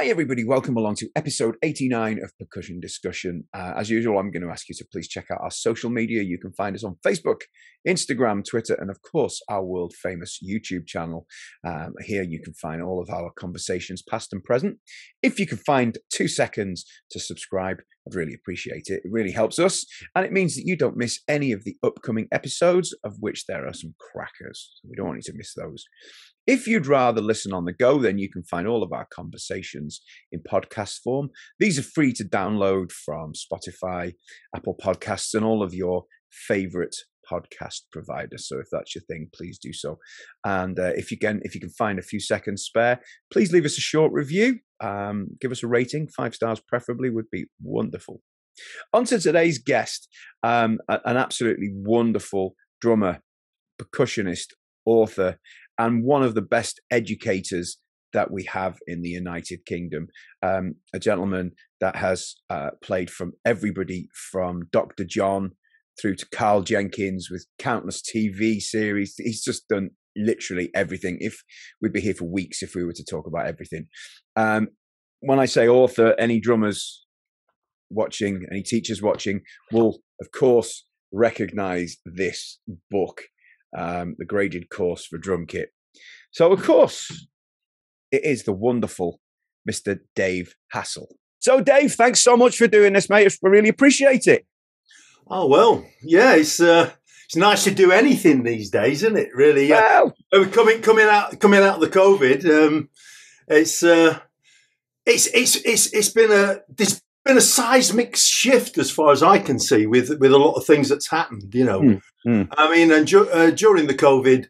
Hi everybody, welcome along to episode 89 of Percussion Discussion. As usual, I'm going to ask you to please check out our social media. You can find us on Facebook, Instagram, Twitter, and of course our world famous YouTube channel. Here you can find all of our conversations, past and present. If you can find 2 seconds to subscribe, I'd really appreciate it. It really helps us, and it means that you don't miss any of the upcoming episodes, of which there are some crackers. So we don't want you to miss those. If you'd rather listen on the go, then you can find all of our conversations in podcast form. These are free to download from Spotify, Apple Podcasts, and all of your favorite podcast providers. So if that's your thing, please do so. And if you can find a few seconds spare, please leave us a short review. Give us a rating, 5 stars preferably, would be wonderful. On to today's guest, an absolutely wonderful drummer, percussionist, author, and one of the best educators that we have in the United Kingdom. A gentleman that has played from everybody from Dr. John through to Karl Jenkins with countless TV series. He's just done literally everything. We'd be here for weeks if we were to talk about everything. When I say author, any drummers watching, any teachers watching will, of course, recognize this book. The graded course for drum kit. So, of course, it is the wonderful Mr. Dave Hassell. So, Dave, thanks so much for doing this, mate. I really appreciate it. Oh, well, yeah, it's nice to do anything these days, isn't it? Really, Well, coming out of the COVID, it's been a seismic shift as far as I can see with a lot of things that's happened, you know. I mean, and during the COVID,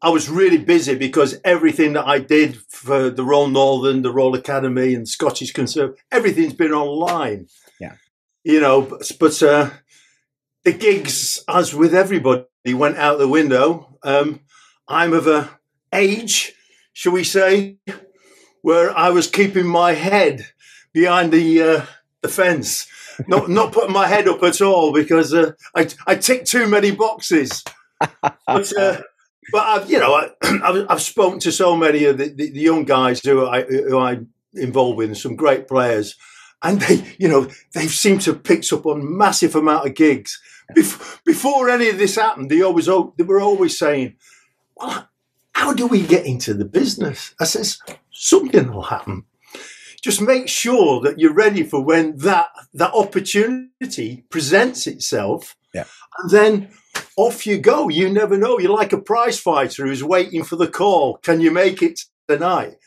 I was really busy because everything that I did for the Royal Northern, the Royal Academy and Scottish Conservative, everything's been online. Yeah. You know, but the gigs, as with everybody, went out the window. I'm of a age, shall we say, where I was keeping my head behind the fence, not putting my head up at all because I tick too many boxes. But I've spoken to so many of the young guys who I involved with, and some great players, and they seem to have picked up on massive amount of gigs. Before any of this happened, they were always saying, "Well, how do we get into the business?" I says, "Something will happen. Just make sure that you're ready for when that opportunity presents itself." Yeah. And then off you go. You never know. You're like a prize fighter who's waiting for the call. Can you make it tonight?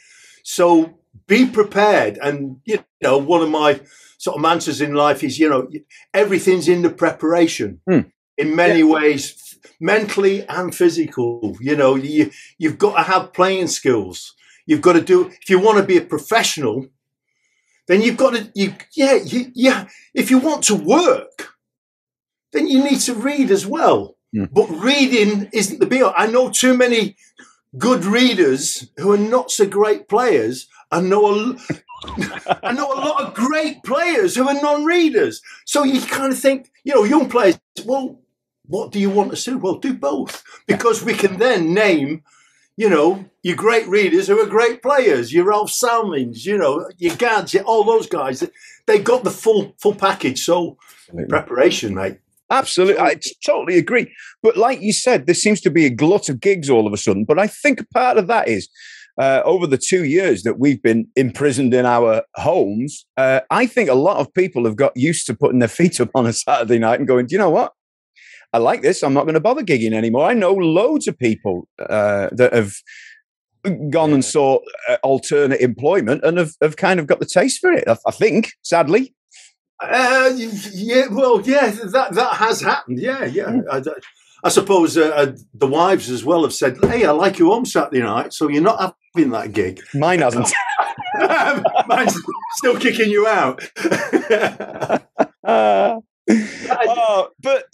So be prepared. And, one of my sort of mantras in life is, everything's in the preparation in many ways, mentally and physical. You've got to have playing skills. You've got to if you want to be a professional, then you've got to, if you want to work, then you need to read as well. But reading isn't the be-all. I know too many good readers who are not so great players. I know a lot of great players who are non-readers. So you kind of think, young players, well, what do you want to do? Well, do both. Because we can then name, your great readers who are great players, your Ralph Salmons, your Gads, all those guys. They got the full package. So preparation, mate. Absolutely. I totally agree. But like you said, there seems to be a glut of gigs all of a sudden. But I think part of that is over the 2 years that we've been imprisoned in our homes, I think a lot of people have got used to putting their feet up on a Saturday night and going, do you know what? I like this. I'm not going to bother gigging anymore. I know loads of people that have gone and sought alternate employment and have kind of got the taste for it, I think, sadly. That has happened. I suppose the wives as well have said, "Hey, I like you home Saturday night, so you're not having that gig." Mine hasn't. Mine's still kicking you out. But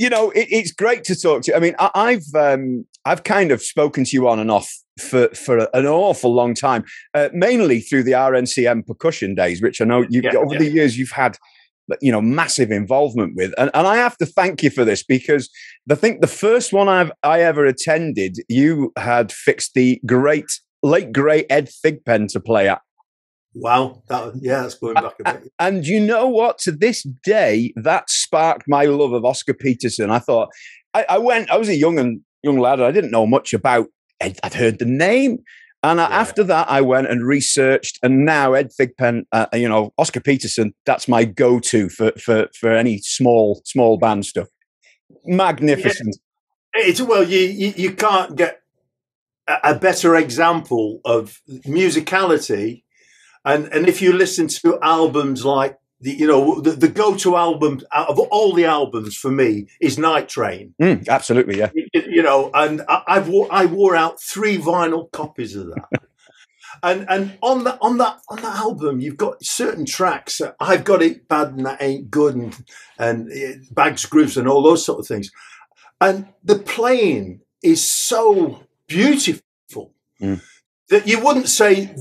it's great to talk to you. I mean, I've kind of spoken to you on and off for an awful long time, mainly through the RNCM percussion days, which I know over the years you've had massive involvement with. And I have to thank you for this because I think the first one I ever attended, you had fixed the late great Ed Thigpen to play at. Wow. That's going back a bit. And you know what? To this day, that sparked my love of Oscar Peterson. I thought, I was a young lad. I didn't know much about Ed. I'd heard the name. And after that, I went and researched. And now Ed Thigpen, Oscar Peterson, that's my go-to for any small band stuff. Magnificent. You can't get a better example of musicality. And if you listen to albums like the go-to album out of all the albums for me is Night Train. Absolutely, yeah. And I wore out 3 vinyl copies of that. and on that album, you've got certain tracks. I've Got It Bad and That Ain't Good, and Bags, Grooves, and all those sort of things. And the playing is so beautiful. That you wouldn't say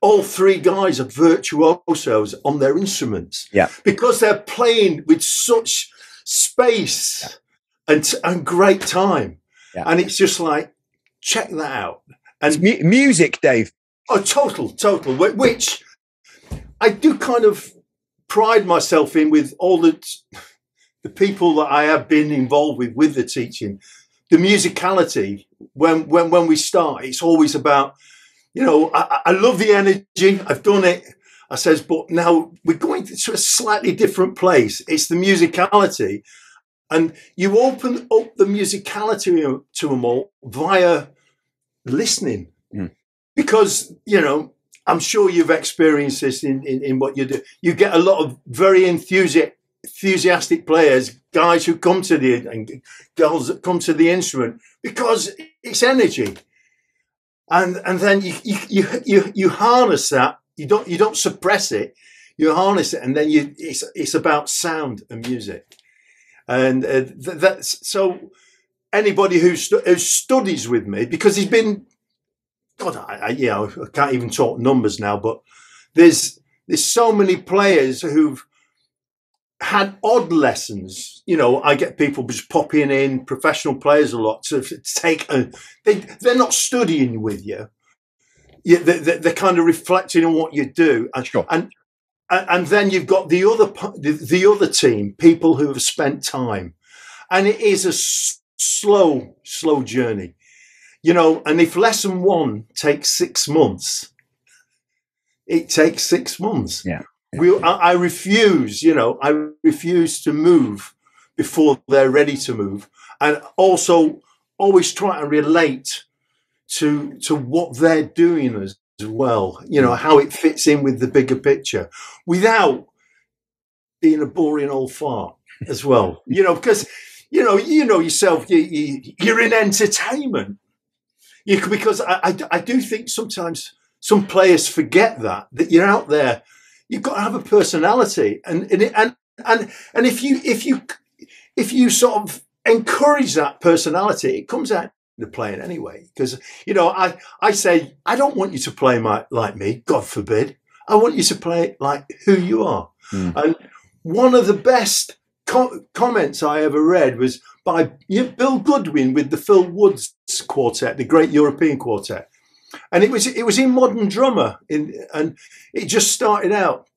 all 3 guys are virtuosos on their instruments, because they're playing with such space and great time, and it's just like, check that out. And it's music, Dave. Oh, total. Which I do kind of pride myself in with all the people that I have been involved with the teaching. The musicality, when we start, it's always about, I love the energy. I've done it. I says, but now we're going to a slightly different place. It's the musicality. And you open up the musicality to them all via listening. Because, I'm sure you've experienced this in what you do. You get a lot of very enthusiastic players, guys who come to and girls that come to the instrument because it's energy, and then you harness that. You don't suppress it. You harness it, and then it's about sound and music, and that's so. Anybody who studies with me, because he's been, God, I can't even talk numbers now, but there's so many players who've had odd lessons. I get people just popping in, professional players a lot, to take they're not studying with you. They're kind of reflecting on what you do, and then you've got the other team, people who have spent time, and it is a slow journey, and if lesson 1 takes 6 months, it takes 6 months. I refuse to move before they're ready to move, and also always try to relate to what they're doing as well. How it fits in with the bigger picture, without being a boring old fart as well. Because yourself, you're in entertainment. Because I do think sometimes some players forget that you're out there. You've got to have a personality, and if you sort of encourage that personality, it comes out in the playing anyway. Because I say, I don't want you to play like me, God forbid. I want you to play like who you are. And one of the best comments I ever read was by Bill Goodwin with the Phil Woods Quartet, the Great European Quartet. And it was in Modern Drummer, and it just started out,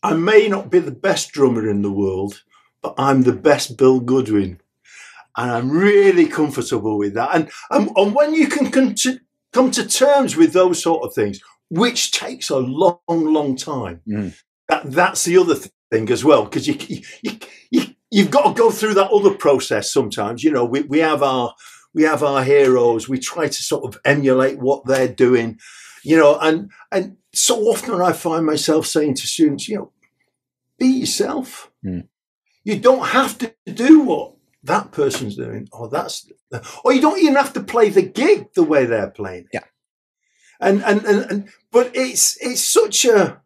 I may not be the best drummer in the world, but I'm the best Bill Goodwin. And I'm really comfortable with that. And when you can come to terms with those sort of things, which takes a long time, that's the other thing as well, because you've got to go through that other process sometimes. We have our heroes. We try to sort of emulate what they're doing, and so often I find myself saying to students, be yourself. You don't have to do what that person's doing, or you don't even have to play the gig the way they're playing. Yeah. But it's such an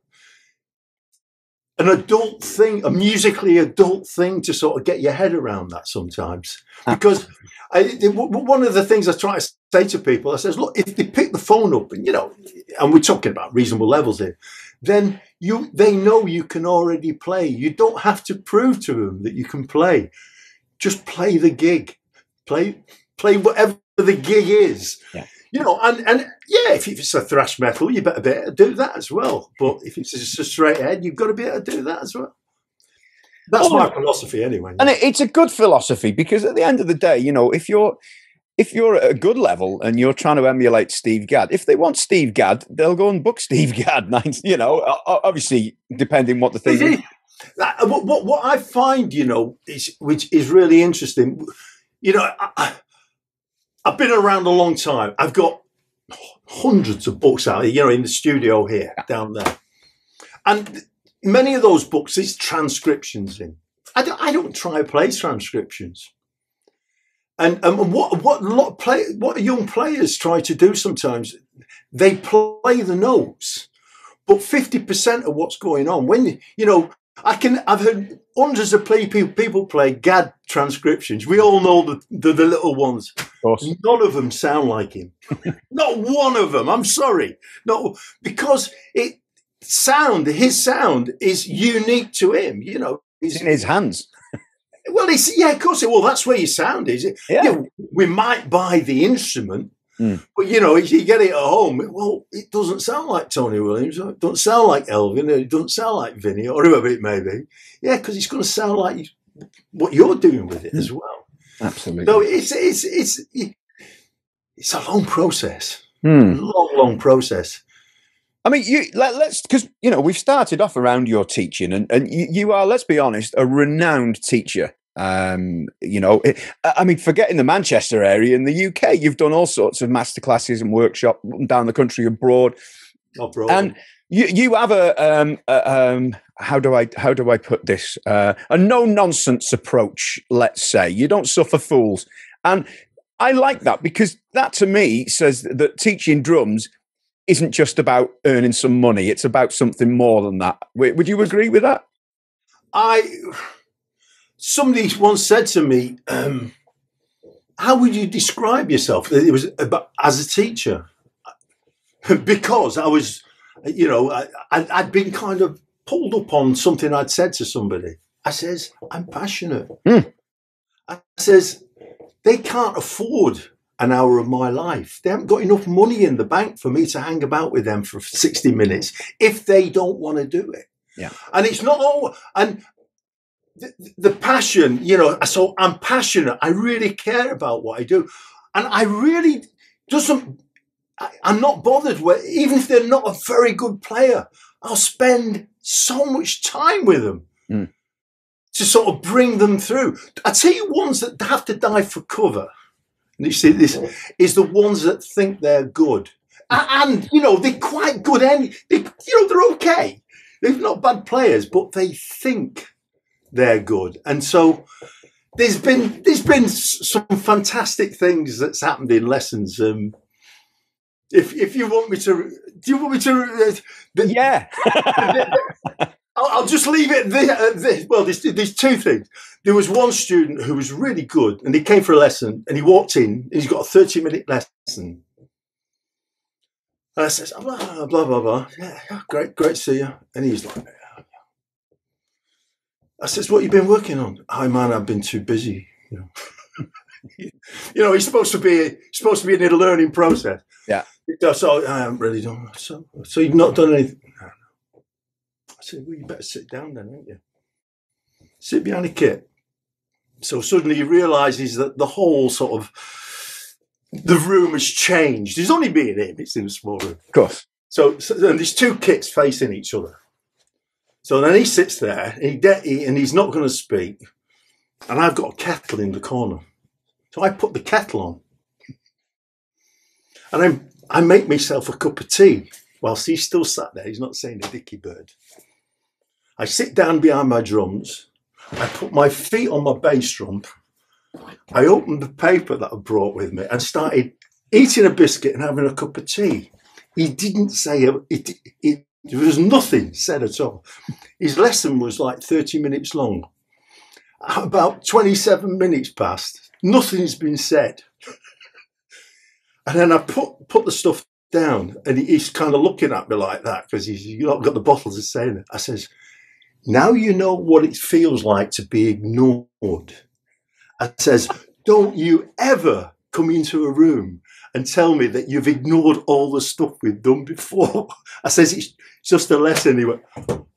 adult thing, a musically adult thing, to sort of get your head around that sometimes. Because one of the things I try to say to people, I says, look, if they pick the phone up and we're talking about reasonable levels here, then they know you can already play. You don't have to prove to them that you can play. Just play the gig. Play whatever the gig is. Yeah. Yeah, if it's a thrash metal, you better be able to do that as well. But if it's just a straight head, you've got to be able to do that as well. That's my philosophy anyway. And it's a good philosophy, because at the end of the day, you know, if you're at a good level and you're trying to emulate Steve Gadd, if they want Steve Gadd, they'll go and book Steve Gadd. You know, obviously, depending what the thing is. What I find, you know, which is really interesting, you know, I've been around a long time. I've got hundreds of books out, you know, in the studio here, down there. And many of those books, there's transcriptions in. I don't try to play transcriptions. And what young players try to do sometimes, they play the notes, but 50% of what's going on, when, you know, I've heard hundreds of people play Gadd transcriptions. We all know the little ones. Of course. None of them sound like him. Not one of them. I'm sorry. No, because his sound is unique to him. You know, it's in his hands. Well, of course. Well, that's where your sound is. Yeah. You know, we might buy the instrument, but, you know, if you get it at home, well, it doesn't sound like Tony Williams, or it doesn't sound like Elvin, or it doesn't sound like Vinny, or whoever it may be. Yeah, because it's going to sound like what you're doing with it as well. Absolutely. So it's a long process. Long process. I mean, let's, because, you know, we've started off around your teaching, and you are, let's be honest, a renowned teacher. You know, I mean, forgetting the Manchester area, in the UK, you've done all sorts of masterclasses and workshops down the country, abroad. And you have how do I put this? A no nonsense approach. Let's say you don't suffer fools, and I like that, because that to me says that teaching drums isn't just about earning some money. It's about something more than that. Would you agree with that? Somebody once said to me, how would you describe yourself? It was about, as a teacher, because I was, you know, I'd been kind of pulled up on something I'd said to somebody. I says, I'm passionate. I says, they can't afford an hour of my life. They haven't got enough money in the bank for me to hang about with them for 60 minutes if they don't want to do it. Yeah. And it's not all, and the passion, you know, so I'm passionate. I really care about what I do. And I really I'm not bothered with, even if they're not a very good player, I'll spend so much time with them to sort of bring them through. I tell you, ones that have to dive for cover, and you see this, is the ones that think they're good. And, you know, they're quite good. You know, they're okay. They're not bad players, but they think they're good. And so there's been some fantastic things that's happened in lessons. If you want me to, do you want me to? Yeah. I'll just leave it there. Well, there's two things. There was one student who was really good, and he came for a lesson, and he walked in, and he's got a 30-minute lesson. And I says, blah, blah, blah, blah. Yeah, great to see you. And he's like, I says, what you been working on? Oh, man, I've been too busy. You know, you know, he's supposed to be in a learning process. Yeah. So I haven't really done. So you've not done anything. No. I said, well, you better sit down then, don't you? Sit behind a kit. So suddenly he realises that the whole sort of the room has changed. There's only me and him. It's in a small room. Of course. So and there's two kits facing each other. So then he sits there, and he's not going to speak. And I've got a kettle in the corner. So I put the kettle on. And I make myself a cup of tea whilst he's still sat there. He's not saying a dicky bird. I sit down behind my drums. I put my feet on my bass drum. I opened the paper that I brought with me and started eating a biscuit and having a cup of tea. He didn't say there was nothing said at all. His lesson was like 30 minutes long. About 27 minutes passed. Nothing's been said. And then I put the stuff down, and he's kind of looking at me like that because he's not got the bottles of saying it. I says, now you know what it feels like to be ignored. I says, don't you ever come into a room and tell me that you've ignored all the stuff we've done before? I says, it's just a lesson. He went,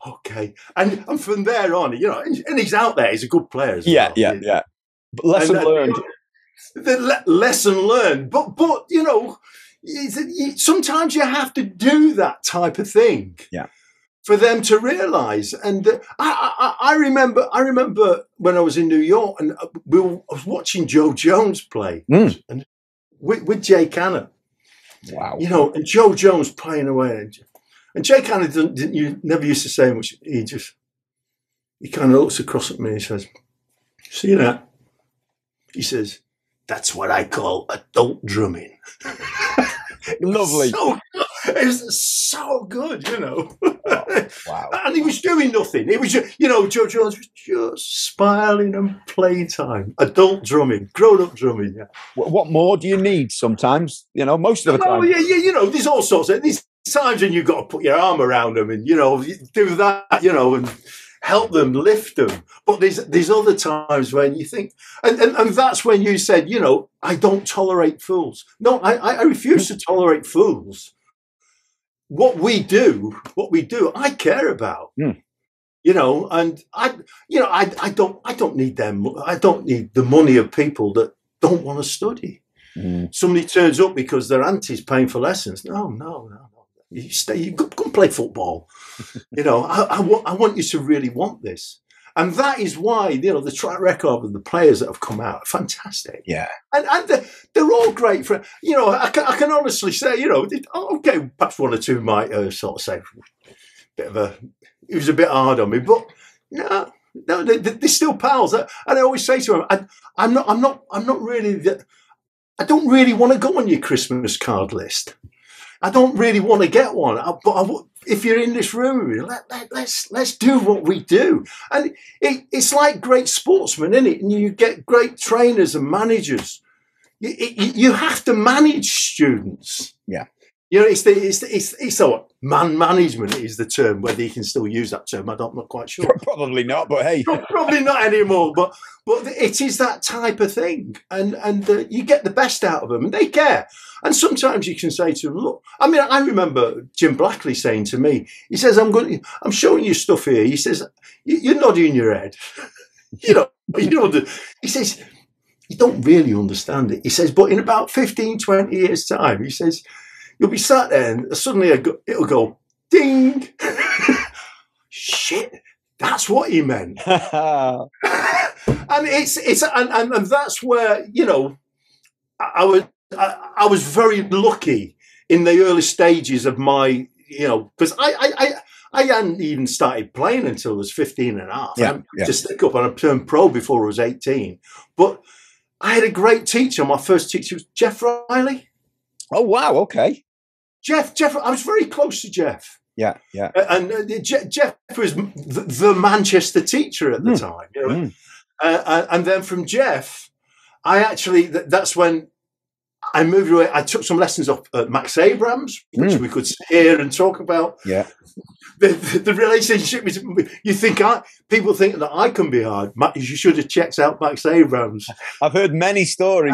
okay. And from there on, and he's out there. He's a good player as well. Yeah. But lesson learned. The lesson learned. But sometimes you have to do that type of thing. Yeah. For them to realise. And I remember when I was in New York and I was watching Joe Jones play and with Jay Cannon. Wow. And Joe Jones playing away. And Jay Cannon never used to say much. He kind of looks across at me and says, see that? He says, that's what I call adult drumming. Lovely. It was so good, Wow. And he was doing nothing. It was just, Joe Jones was just smiling and playtime. Adult drumming, grown-up drumming, yeah. What more do you need sometimes? Most of the time. Yeah, there's all sorts of these times when you've got to put your arm around them and, do that, and help them, lift them. But there's other times when you think, and that's when you said, I don't tolerate fools. No, I refuse to tolerate fools. What we do, I care about. And I don't need them. I don't need the money of people that don't want to study. Somebody turns up because their auntie's paying for lessons. No. You stay. You go and play football. I want you to really want this, and that is why the track record of the players that have come out are fantastic. Yeah, and they're all great for. I can honestly say, okay, perhaps one or two might sort of say, it was a bit hard on me, but no, they're still pals. And I always say to them, I'm not really. I don't really want to go on your Christmas card list. I don't really want to get one, but if you're in this room, let's do what we do. And it's like great sportsmen, isn't it? And you get great trainers and managers. You have to manage students. Yeah. It's man management is the term. Whether you can still use that term, I'm not quite sure. Probably not, but hey, probably not anymore. But it is that type of thing, and you get the best out of them, and they care. And sometimes you can say to them, "Look, I mean, I remember Jim Blackley saying to me, he says, I'm showing you stuff here. He says, you're nodding your head, He says, you don't really understand it. He says, but in about 15, 20 years' time, he says, you'll be sat there and suddenly it'll go, ding. Shit, that's what he meant. And and that's where, I was very lucky in the early stages of my, because I hadn't even started playing until I was 15 and a half. To stick up, and I turned pro before I was 18. But I had a great teacher. My first teacher was Geoff Riley. Oh, wow. Okay. Jeff, I was very close to Jeff. Yeah. And Jeff was the Manchester teacher at the time. And then from Jeff, that's when I moved away. I took some lessons off Max Abrams, which we could hear and talk about. Yeah. The relationship is, people think that I can be hard. You should have checked out Max Abrams. I've heard many stories.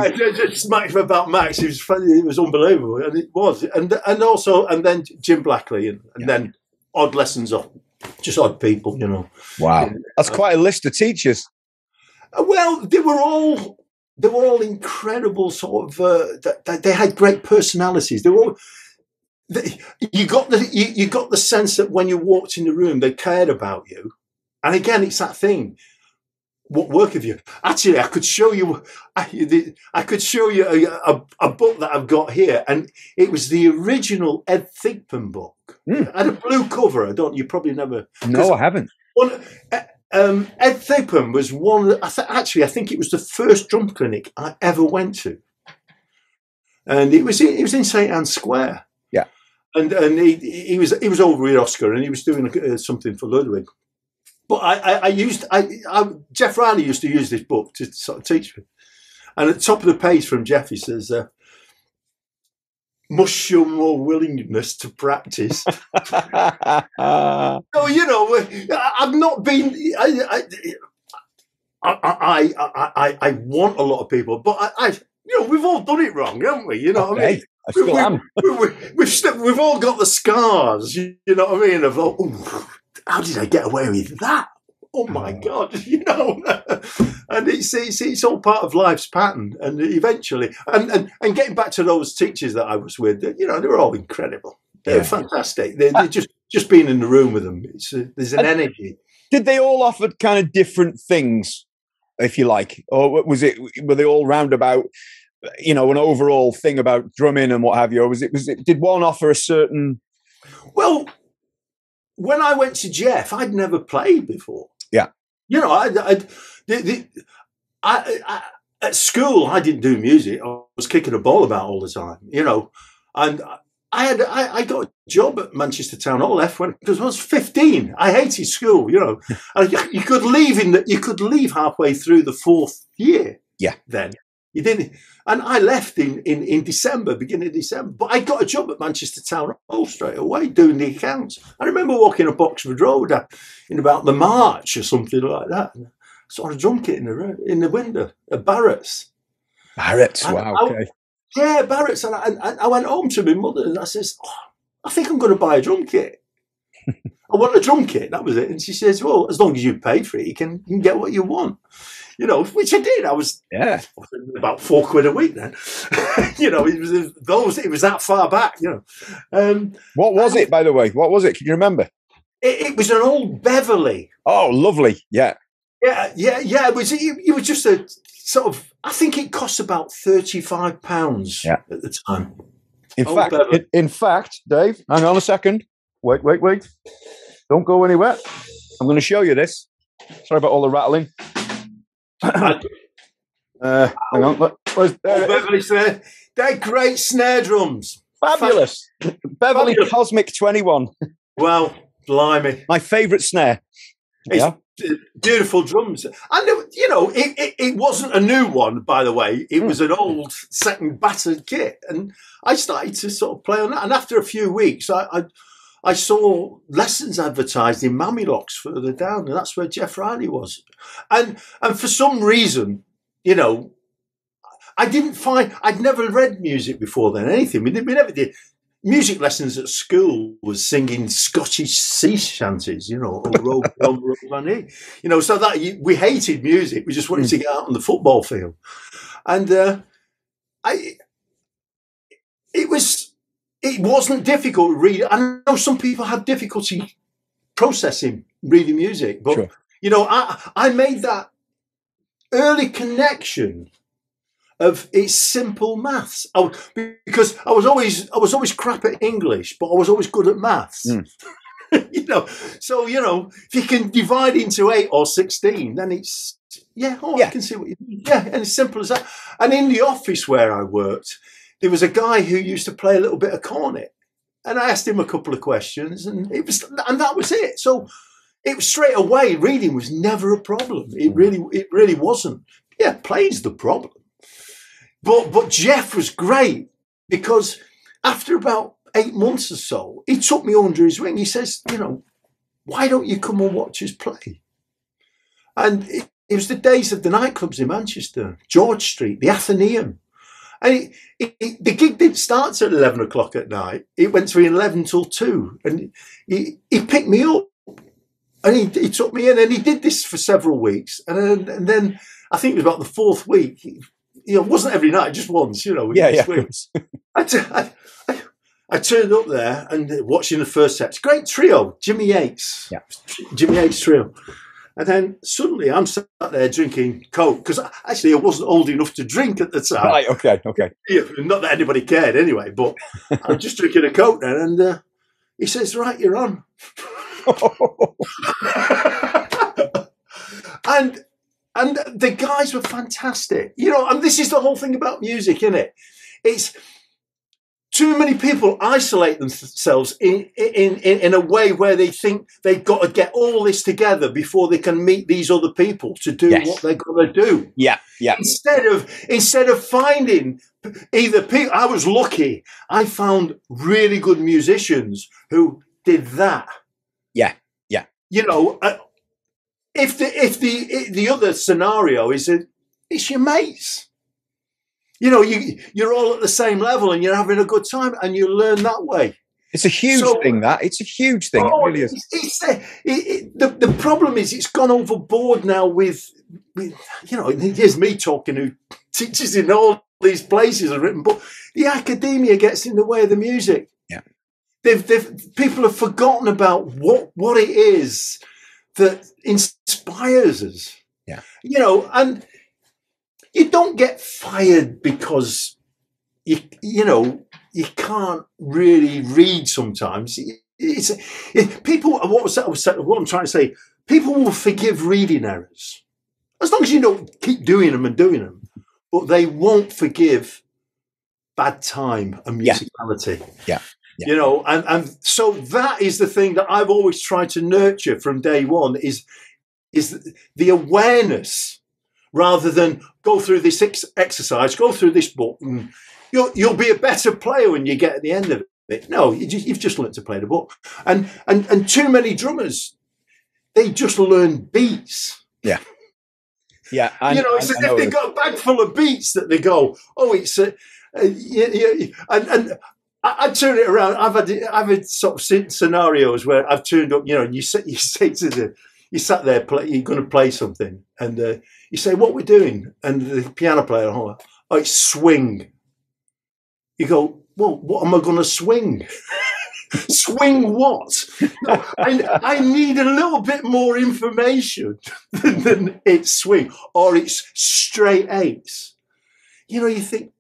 About Max. It was funny. It was unbelievable, and it was. And then Jim Blackley, and then odd lessons off, just odd people, Wow, that's quite a list of teachers. Well, they were all incredible. Sort of, they had great personalities. They were all. You got the sense that when you walked in the room, they cared about you. And again, it's that thing. What work have you? Actually, I could show you. I could show you a book that I've got here, and it was the original Ed Thigpen book. It had a blue cover. You probably never. No, I haven't. Ed Thigpen was one. I think it was the first drum clinic I ever went to, and it was in St Anne's Square. And he was over with Oscar, and he was doing something for Ludwig. But Geoff Riley used to use this book to sort of teach me. And at the top of the page from Geoff, he says, "Must show more willingness to practice." So I've not been. I want a lot of people, but we've all done it wrong, haven't we? You know what I mean? I still am. We've all got the scars, you know what I mean? Of, oh, how did I get away with that? Oh my God, you know. And it's all part of life's pattern. And eventually, and getting back to those teachers that I was with, you know, they were all incredible. They're fantastic. They're just being in the room with them. There's an energy. Did they all offer kind of different things, if you like, or were they all roundabout, you know, an overall thing about drumming and what have you? Or did one offer a certain? Well, when I went to Geoff, I'd never played before. Yeah, you know, I at school I didn't do music. I was kicking a ball about all the time, you know, and I got a job at Manchester Town Hall because I was 15. I hated school, you know. And you could leave halfway through the 4th year. Yeah. Then you didn't, and I left in December, beginning of December. But I got a job at Manchester Town Hall straight away doing the accounts. I remember walking up Oxford Road in about the March or something like that. And I saw a drum kit in the window, a Barrett's. Barrett's, wow. Okay. Yeah, Barrett's. And I went home to my mother and I says, I think I'm going to buy a drum kit. I want a drum kit. That was it. And she says, well, as long as you pay for it, you can get what you want. You know, which I did. I was about £4 a week then. You know, it was that far back, you know. What was it, by the way? What was it? Can you remember? It was an old Beverly. Oh, lovely. Yeah. Yeah. It was just a sort of, I think it cost about £35 at the time. In fact, Dave, hang on a second. Wait. Don't go anywhere. I'm going to show you this. Sorry about all the rattling. Hang on. Beverly's there. They're great snare drums. Fabulous. Beverly Cosmic 21. Well, blimey. My favourite snare. It's beautiful drums. And, you know, it wasn't a new one, by the way. It was an old, second battered kit. And I started to sort of play on that. And after a few weeks, I saw lessons advertised in Mamilocks further down. And that's where Geoff Riley was. And for some reason, you know, I'd never read music before then, anything. We never did. Music lessons at school was singing Scottish sea shanties, you know, or you know, so that we hated music. We just wanted to get out on the football field. And it wasn't difficult to read. I know some people have difficulty processing reading music, but you know, I made that early connection of it's simple maths. Because I was always crap at English, but I was always good at maths. You know, so you know, if you can divide into 8 or 16, then it's I can see what you mean. Yeah, and it's simple as that. And in the office where I worked, there was a guy who used to play a little bit of cornet, and I asked him a couple of questions, and that was it. So it was straight away. Reading was never a problem. It really wasn't. Yeah, playing's the problem. But Geoff was great because after about 8 months or so, he took me under his wing. He says, you know, why don't you come and watch us play? And it was the days of the nightclubs in Manchester, George Street, the Athenaeum. And the gig didn't start at 11 o'clock at night. It went between 11 till 2. And he picked me up and he took me in, and he did this for several weeks. And then I think it was about the 4th week. You know, it wasn't every night, just once, you know. I turned up there and watching the first set. Great trio, Jimmy Yates. Yeah. Jimmy Yates trio. And then suddenly I'm sat there drinking Coke, because actually I wasn't old enough to drink at the time. Right, okay. Yeah, not that anybody cared anyway, but I'm just drinking a Coke then. And he says, right, you're on. And the guys were fantastic. You know, and this is the whole thing about music, isn't it? It's too many people isolate themselves in a way where they think they've got to get all this together before they can meet these other people to do what they're going to do. Yeah. Instead of finding either people, I was lucky. I found really good musicians who did that. Yeah. You know. If the other scenario is it's your mates, you know, you're all at the same level and you're having a good time and you learn that way. It's a huge thing, that. It's a huge thing. It really is. The problem is it's gone overboard now with, you know, here's me talking who teaches in all these places have written, but the academia gets in the way of the music. Yeah. People have forgotten about what it is that inspires us. Yeah. You know, and you don't get fired because you know, you can't really read sometimes. People. What I'm trying to say. People will forgive reading errors as long as you don't keep doing them and doing them, but they won't forgive bad time and musicality. Yeah. You know, and so that is the thing that I've always tried to nurture from day one is the awareness, rather than go through this exercise, go through this book, and you'll be a better player when you get at the end of it. No, you've just learned to play the book. And too many drummers, they just learn beats. Yeah. Yeah. You know, it's as if they've got a bag full of beats that they go, oh, it's and I turn it around. I've had sort of scenarios where I've turned up, you know, and you say to you sat there, you're going to play something, and you say, what we're doing? And the piano player, oh, it's swing. You go, well, what am I going to swing? Swing what? No, I need a little bit more information than it's swing, or it's straight eights. You know, you think,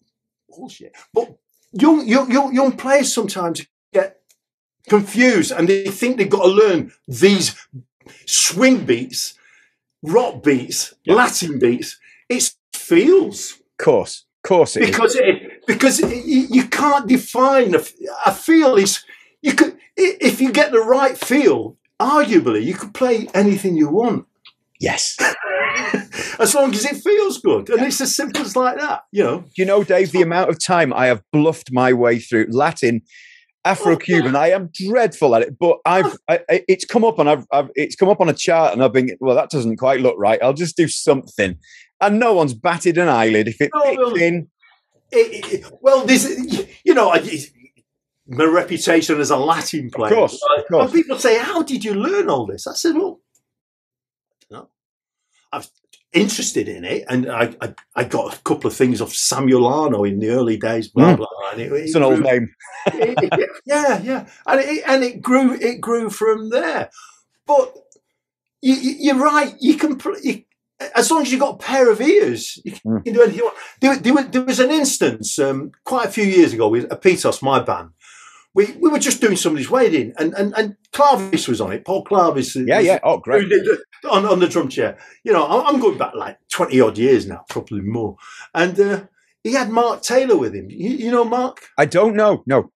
bullshit. But young players sometimes get confused and they think they've got to learn these swing beats, rock beats, Latin beats. It feels. Of course it is. Because you can't define a feel. You could, if you get the right feel, arguably you could play anything you want. Yes. As long as it feels good. And it's as simple as like that, you know. You know, Dave, the amount of time I have bluffed my way through Latin, Afro-Cuban. I am dreadful at it, but it's come up and it's come up on a chart, and I've been, well, that doesn't quite look right. I'll just do something, and no one's batted an eyelid if it fits in. Well, this, you know, my reputation as a Latin player. Of course. When people say, "How did you learn all this?" I said, "Well, I don't know. I was interested in it, and I got a couple of things off Samuel Arno in the early days." Blah blah. And it's an old name. Yeah, and it grew from there. But you're right. You can as long as you've got a pair of ears, you can do anything you want. There was an instance quite a few years ago with Apitos, my band. We were just doing somebody's wedding, and Clarvis was on it. Paul Clarvis. Oh, great. On the drum chair. You know, I'm going back like 20 odd years now, probably more. And he had Mark Taylor with him. You know Mark? I don't know. No.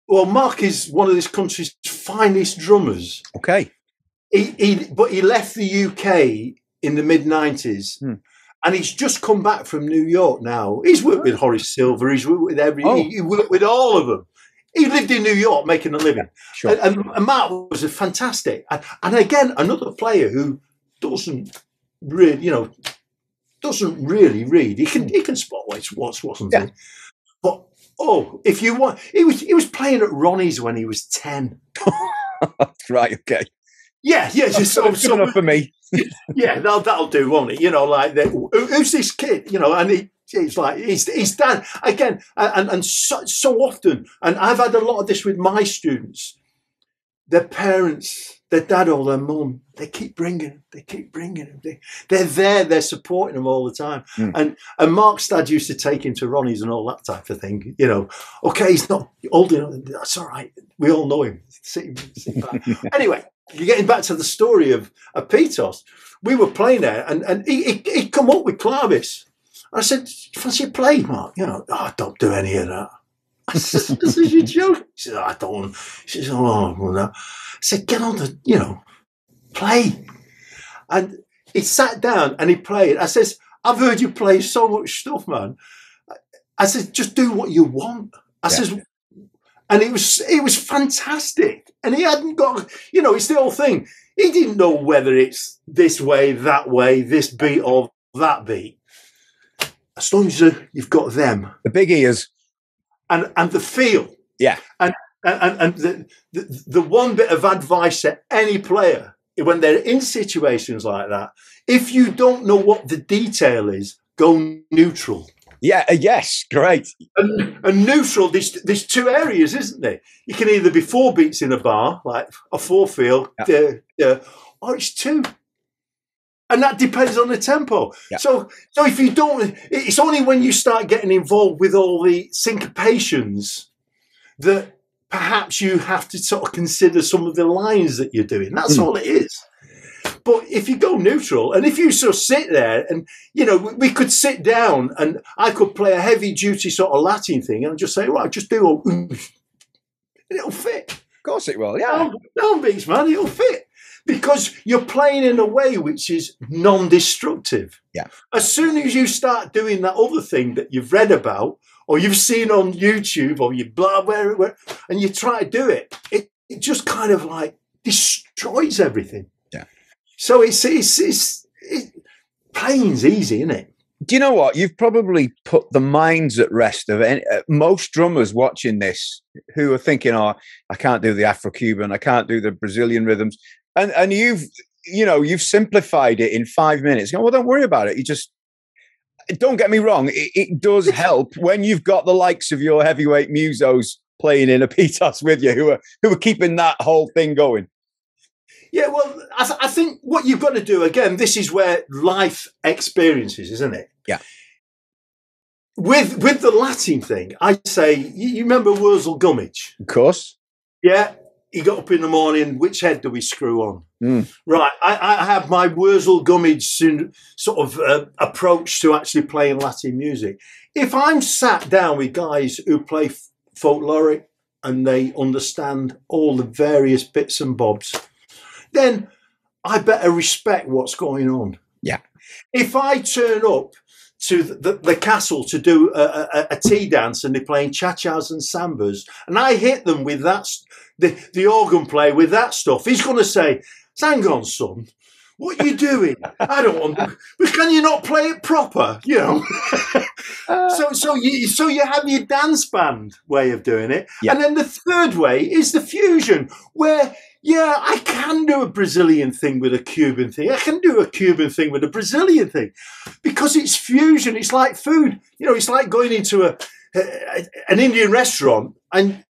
Well, Mark is one of this country's finest drummers. Okay. But he left the UK in the mid-90s. And he's just come back from New York now. He's worked with Horace Silver. He's worked with he worked with all of them. He lived in New York making a living. Sure. And Mark was fantastic. And again, another player who doesn't really read. He can spot what's something. But if you want, he was playing at Ronnie's when he was 10. Right, okay. Yeah. Just so enough for me. Yeah, that'll do, won't it? You know, like who's this kid? You know, and it's like he's dad again, and so often. And I've had a lot of this with my students. Their parents, their dad or their mum, they keep bringing them. They're there. They're supporting them all the time. And Mark's dad used to take him to Ronnie's and all that type of thing. You know, okay, he's not old enough. That's all right. We all know him. Sit back. Anyway. You're getting back to the story of Apitos. We were playing there, and he'd come up with Clarvis. I said, fancy a play, Mark? You know, don't do any of that. I said, this is your joke. He said, I don't. She said, well, no. I said, get on play. And he sat down and he played. I says, I've heard you play so much stuff, man. I said, just do what you want. I says, and it was fantastic. And he hadn't got, you know, it's the whole thing. He didn't know whether it's this way, that way, this beat or that beat. as long as you've got them, the big ears, and the feel, and the one bit of advice to any player when they're in situations like that, if you don't know what the detail is, go neutral. Yes, great. And neutral, there's two areas, isn't there? You can either be 4 beats in a bar, like a 4-feel, or it's 2. And that depends on the tempo. Yeah. So if you don't, it's only when you start getting involved with all the syncopations that perhaps you have to sort of consider some of the lines that you're doing. That's all it is. But if you go neutral, and if you sort of sit there and, we could sit down and I could play a heavy duty sort of Latin thing and just say, right, just do it'll fit. Of course it will, yeah. No beats, man, it'll fit. Because you're playing in a way which is non-destructive. Yeah. As soon as you start doing that other thing that you've read about or you've seen on YouTube or you blah, where, and you try to do it, it just kind of like destroys everything. Yeah. So playing's easy, isn't it? Do you know what? You've probably put the minds at rest of most drummers watching this who are thinking, I can't do the Afro-Cuban, I can't do the Brazilian rhythms. And you've simplified it in 5 minutes. Well, don't worry about it. You just, don't get me wrong. It does help when you've got the likes of your heavyweight musos playing in Apitos with you, who are keeping that whole thing going. Yeah, well, I think what you've got to do, again, this is where life experiences, isn't it? Yeah. With the Latin thing, I say, you remember Wurzel Gummidge? Of course. Yeah. He got up in the morning, which head do we screw on? Mm. Right, I have my Wurzel Gummidge sort of approach to actually playing Latin music. If I'm sat down with guys who play folkloric and they understand all the various bits and bobs, then I better respect what's going on. Yeah. If I turn up to the castle to do a tea dance and they're playing cha-chas and sambas, and I hit them with that, the organ player with that stuff, he's going to say, hang on, son, what are you doing? I don't want to, but can you not play it proper? So you have your dance band way of doing it. Yeah. And then the third way is the fusion, where, I can do a Brazilian thing with a Cuban thing. I can do a Cuban thing with a Brazilian thing because it's fusion. It's like food. It's like going into an Indian restaurant and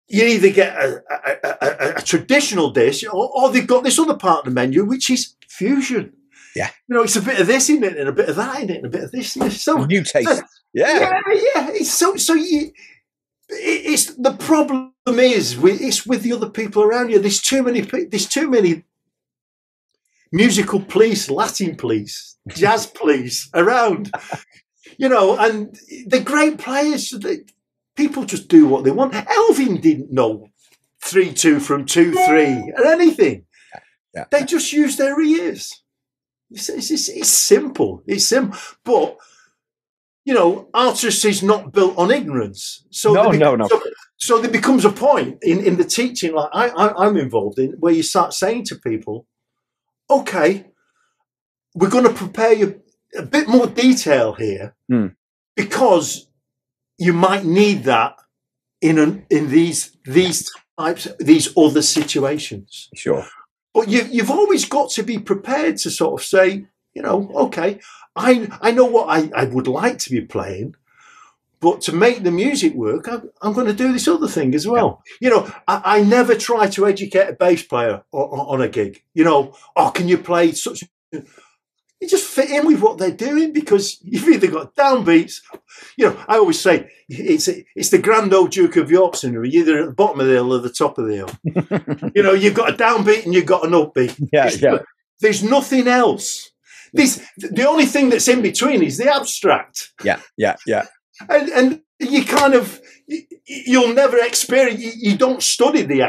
you either get a traditional dish or they've got this other part of the menu, which is fusion. Yeah. It's a bit of this in it and a bit of that in it and a bit of this in it. So new taste. Yeah. It's the problem is it's with the other people around you. There's too many musical police, Latin police, jazz police around, and the great players, people just do what they want. Elvin didn't know 3-2 from 2-3 or anything. Yeah. They just use their ears. It's simple. It's simple. But, artistry is not built on ignorance. So no. So there becomes a point in the teaching, like I'm involved in, where you start saying to people, okay, we're going to prepare you a bit more detail here because you might need that in these other situations. Sure. But you've always got to be prepared to sort of say, okay, I know what I would like to be playing, but to make the music work, I'm going to do this other thing as well. Yeah. I never try to educate a bass player on a gig. Can you play such? You just fit in with what they're doing because you've either got downbeats. I always say it's the Grand Old Duke of York syndrome. You're either at the bottom of the hill or the top of the hill. You've got a downbeat and you've got an upbeat. Yeah. There's nothing else. The only thing that's in between is the abstract. Yeah. And you kind of, you'll never experience, you don't study the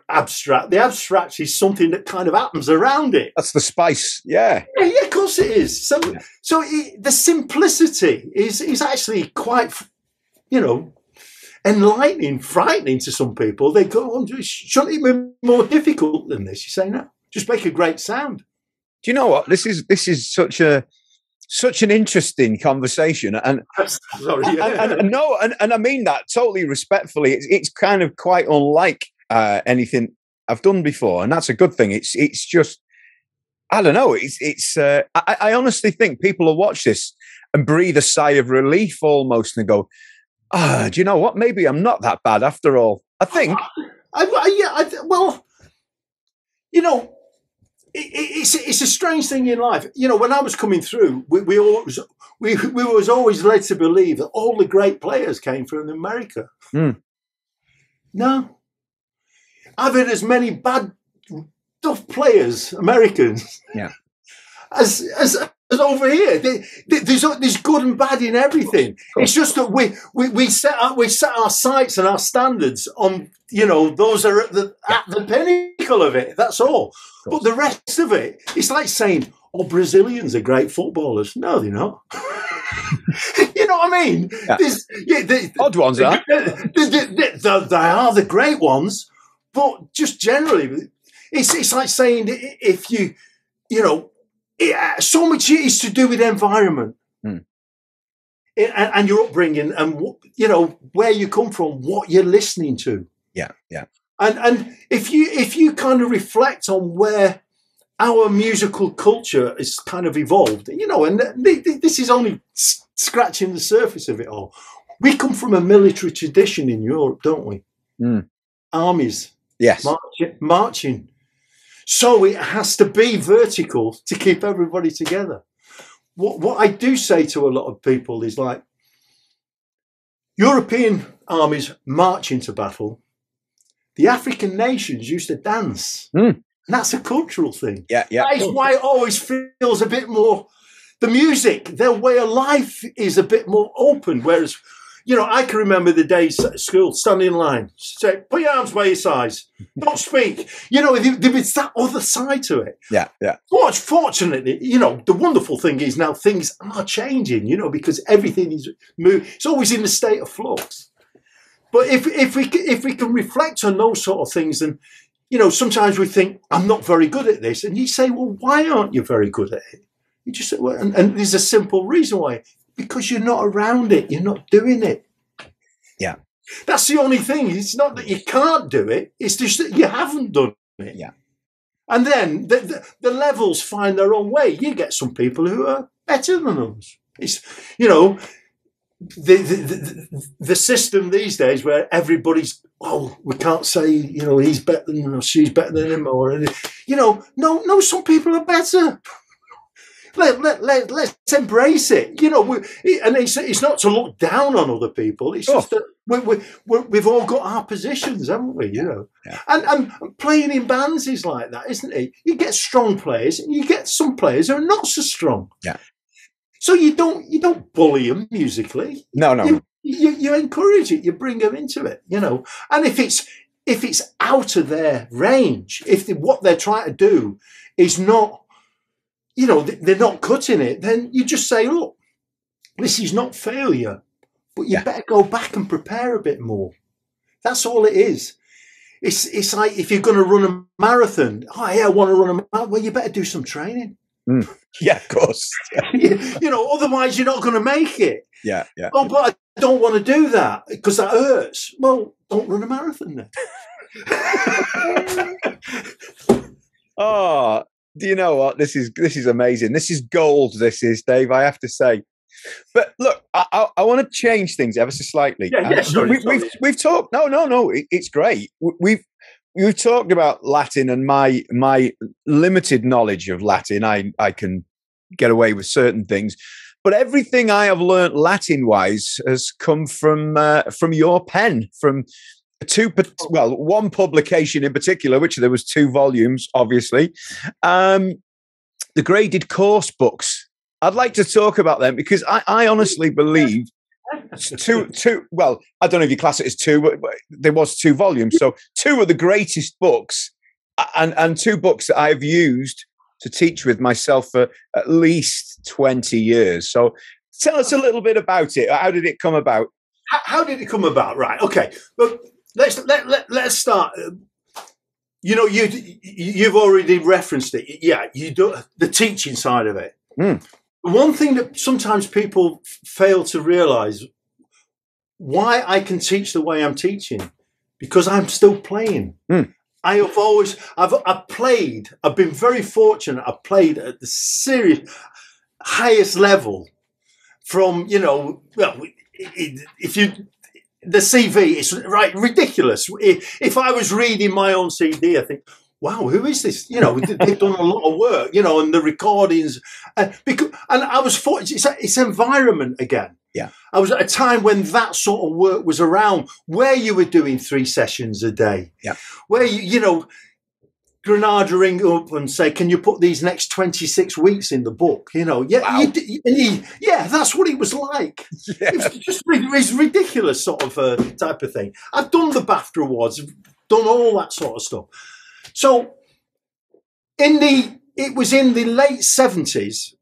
abstract. The abstract is something that kind of happens around it. That's the spice, yeah. Yeah, of course it is. So the simplicity is actually quite, enlightening, frightening to some people. They go, shouldn't it be more difficult than this? You say, no, just make a great sound. Do you know what? This is such such an interesting conversation, and sorry, yeah. and I mean that totally respectfully. It's kind of quite unlike anything I've done before, and that's a good thing. It's just, I don't know. I honestly think people will watch this and breathe a sigh of relief almost, and go, do you know what? Maybe I'm not that bad after all. I think. Well, you know, it's a strange thing in life. You know, when I was coming through, we was always led to believe that all the great players came from America. No, I've had as many bad, tough players, Americans, as over here. There's good and bad in everything. It's just that we set our sights and our standards on, you know, those are at the pinnacle of it. That's all. But the rest of it, it's like saying, "Oh, Brazilians are great footballers." No, they're not. You know what I mean? Yeah. Odd ones are. They are the great ones, but just generally, it's like saying if you know. So much is to do with environment and your upbringing and, you know, where you come from, what you're listening to. Yeah. And if you kind of reflect on where our musical culture is kind of evolved, you know, and this is only scratching the surface of it all. We come from a military tradition in Europe, don't we? Armies. Yes. Marching. So it has to be vertical to keep everybody together. What I do say to a lot of people is like, European armies march into battle. The African nations used to dance. And that's a cultural thing. Yeah. That is why it always feels a bit more, the music, their way of life is a bit more open. Whereas, you know, I can remember the days at school, standing in line, say, put your arms by your sides, don't speak. You know, there was that other side to it. Yeah. Fortunately, you know, the wonderful thing is now things are changing, you know, because everything is moving. It's always in a state of flux. But if we can reflect on those sort of things, and, you know, sometimes we think, I'm not very good at this. And you say, well, why aren't you very good at it? You just say, well, and there's a simple reason why. Because you're not around it, you're not doing it. Yeah. That's the only thing. It's not that you can't do it, it's just that you haven't done it. Yeah. And then the levels find their own way. You get some people who are better than others. It's, you know, the system these days where everybody's, oh, we can't say, you know, he's better than him or she's better than him, or, you know, no, some people are better. Let's embrace it, you know. And it's not to look down on other people. It's just that we've all got our positions, haven't we? You know, and playing in bands is like that, isn't it? You get strong players, and you get some players who are not so strong. Yeah. So you don't bully them musically. No. You encourage it. You bring them into it. You know, and if it's out of their range, if what they're trying to do is not, you know, they're not cutting it, then you just say, look, this is not failure, but you better go back and prepare a bit more. That's all it is. It's like if you're going to run a marathon, I want to run a marathon, well, you better do some training. Yeah, of course. You know, otherwise you're not going to make it. Yeah. Oh, but I don't want to do that because that hurts. Well, don't run a marathon then. Oh, do you know what? This is amazing. This is gold. This is, Dave, I have to say. But look, I want to change things ever so slightly. Sorry. We've talked. No. It's great. We've talked about Latin and my limited knowledge of Latin. I can get away with certain things, but everything I have learnt Latin-wise has come from your pen, from one publication in particular, which there was 2 volumes, obviously. The graded course books. I'd like to talk about them because I honestly believe two. Well, I don't know if you class it as 2, but there was 2 volumes. So 2 of the greatest books, and 2 books that I've used to teach with myself for at least 20 years. So tell us a little bit about it. How did it come about? How did it come about? Right. Okay. Well, let's start. You know, you've already referenced it. Yeah, you do the teaching side of it. One thing that sometimes people fail to realise, why I can teach the way I'm teaching, because I'm still playing. I've been very fortunate. I've played at the serious highest level from, well, if you, the CV is right ridiculous. If I was reading my own CD, I think, wow, who is this? They've done a lot of work, and the recordings, and I was fortunate. It's environment again. Yeah, I was at a time when that sort of work was around, where you were doing 3 sessions a day. Yeah, where Granada ring up and say, "Can you put these next 26 weeks in the book?" Wow. That's what it was like. Yeah. It was ridiculous sort of type of thing. I've done the BAFTA awards, done all that sort of stuff. So it was in the late 70s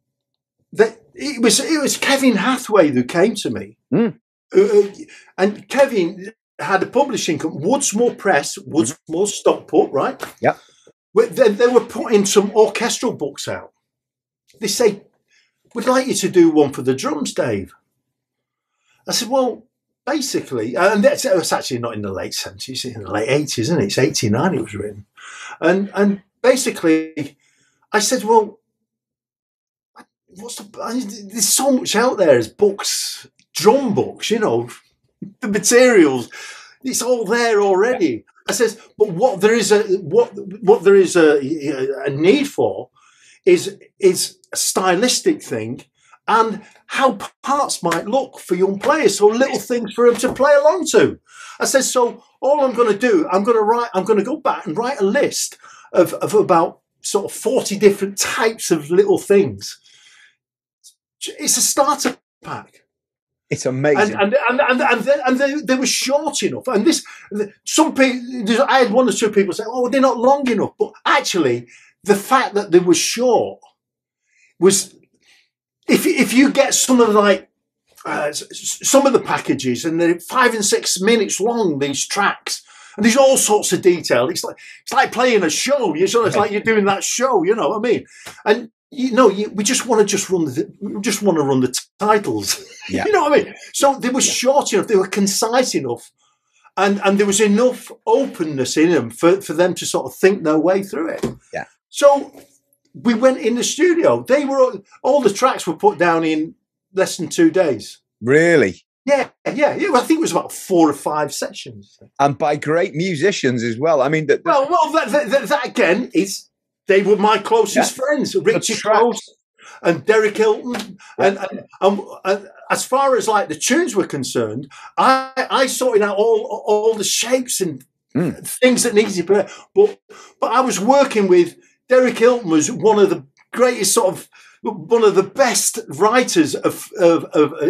that it was Kevin Hathaway who came to me, and Kevin had a publishing company, Woodsmore Press, Woodsmore Stockport, right? Yeah. They were putting some orchestral books out. They say, "We'd like you to do one for the drums, Dave." I said, "Well, basically," and it's actually not in the late 70s, it's in the late 80s, isn't it? It's 89 it was written. And basically, I said, "Well, there's so much out there as books, drum books, the materials, it's all there already." I says, "But what there is a need for is a stylistic thing, and how parts might look for young players, so little things for them to play along to." I said, "So all I'm going to do, I'm going to go back and write a list of about sort of 40 different types of little things. It's a starter pack." It's amazing, and they were short enough. And some people, I had 1 or 2 people say, "Oh, they're not long enough." But actually, the fact that they were short was, if you get some of some of the packages, and they're 5 and 6 minutes long, these tracks, and there's all sorts of detail. It's like playing a show. It's like you're doing that show. You know what I mean? And we just want to run the titles. Yeah. You know what I mean? So they were short enough, they were concise enough, and there was enough openness in them for them to sort of think their way through it. Yeah. So we went in the studio. All the tracks were put down in less than 2 days. Really? Yeah. I think it was about 4 or 5 sessions, and by great musicians as well. I mean, that again is. They were my closest friends, Richie Close and Derek Hilton. And as far as like the tunes were concerned, I sorted out all the shapes and things that needed to be. But I was working with Derek Hilton, was one of the greatest one of the best writers of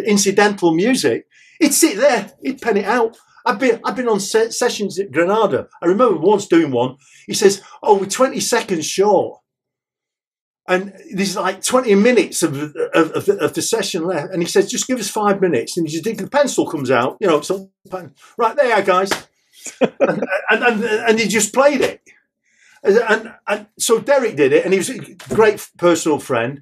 incidental music. He'd sit there, he'd pen it out. I've been on sessions at Granada. I remember once doing one. He says, "Oh, we're 20 seconds short, and there's like 20 minutes of the session left." And he says, "Just give us 5 minutes." And the pencil comes out, so right there, you are, guys, and he just played it. And so Derek did it, and he was a great personal friend.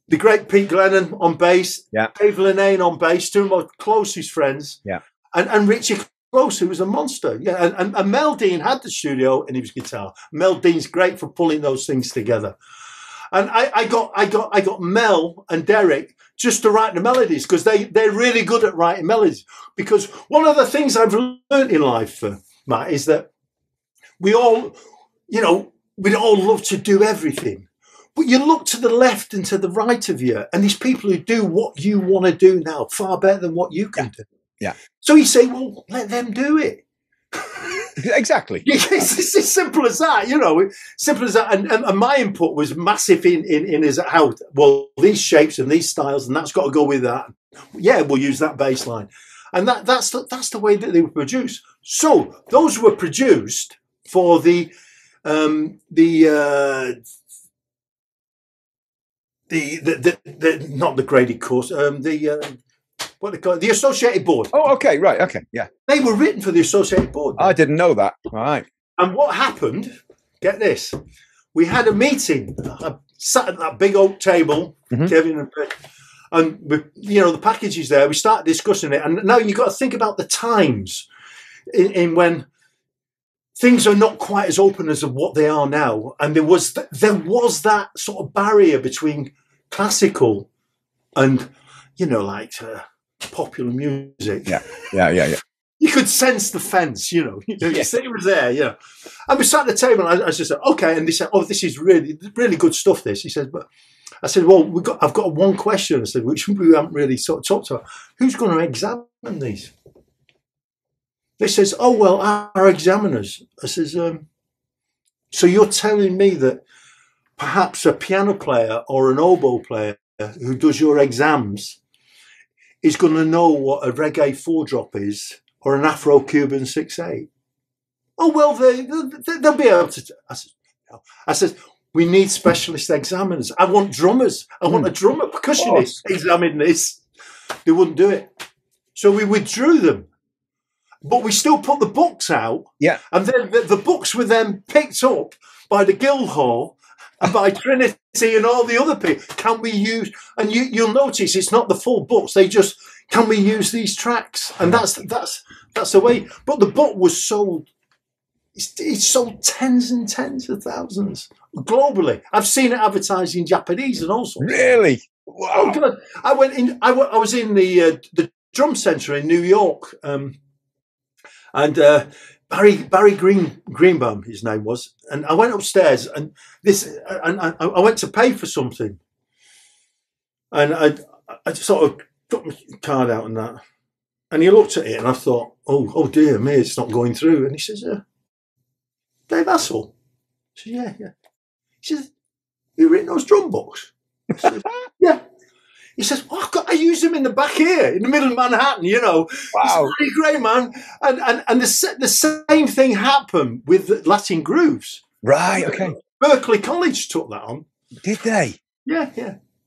The great Pete Glennon on bass, Dave Linnane on bass, 2 of my closest friends. Yeah. And Richie Close, who was a monster. Yeah, and Mel Dean had the studio and he was guitar. Mel Dean's great for pulling those things together. And I got Mel and Derek just to write the melodies, because they're really good at writing melodies. Because one of the things I've learned in life, Matt, is that we all love to do everything. But you look to the left and to the right of you, and these people who do what you want to do now far better than what you can do. Yeah. So you say, well, let them do it. Exactly. It's as simple as that, simple as that. And my input was massive in is how, well, these shapes and these styles, and that's got to go with that. Yeah, we'll use that bass line. And that's the way that they were produced. So those were produced for the not the graded course, what they call it, the Associated Board. Oh, okay, right, okay, yeah. They were written for the Associated Board. I didn't know that. All right. And what happened, get this, we had a meeting. I sat at that big oak table, Kevin and we, the package is there. We started discussing it, and now you've got to think about the times in when things are not quite as open as what they are now, and there was that sort of barrier between classical and popular music. Yeah. You could sense the fence, it was there, And we sat at the table, and I just said, okay, and they said, oh, this is really, really good stuff, this. He said, but I said, well, I've got one question, I said, which we haven't really sort of talked about. Who's going to examine these? They says, oh, well, our examiners. I says, so you're telling me that perhaps a piano player or an oboe player who does your exams is going to know what a reggae 4-drop is or an Afro-Cuban 6/8? Oh, well, they'll be able to. I said, we need specialist examiners. I want drummers. I want a drummer, percussionist examine this. They wouldn't do it. So we withdrew them. But we still put the books out. Yeah. And then the books were then picked up by the Guildhall and by Trinity and all the other people. Can we use, and you'll notice it's not the full books. They just, can we use these tracks? And that's the way. But the book was sold. It's sold tens and tens of thousands globally. I've seen it advertised in Japanese and all sorts. Really? Wow. Oh God! I was in the drum centre in New York, and Barry Greenbaum, his name was, and I went upstairs and I went to pay for something, and I sort of got my card out and that, and he looked at it and I thought, oh dear me, it's not going through, and he says, Dave Hassell. I said, yeah. He says, you written those drum books? I said, yeah. He says, I use them in the back here, in the middle of Manhattan, Wow. It's really great, man. And the same thing happened with Latin Grooves. Right, okay. Berkeley College took that on. Did they? Yeah.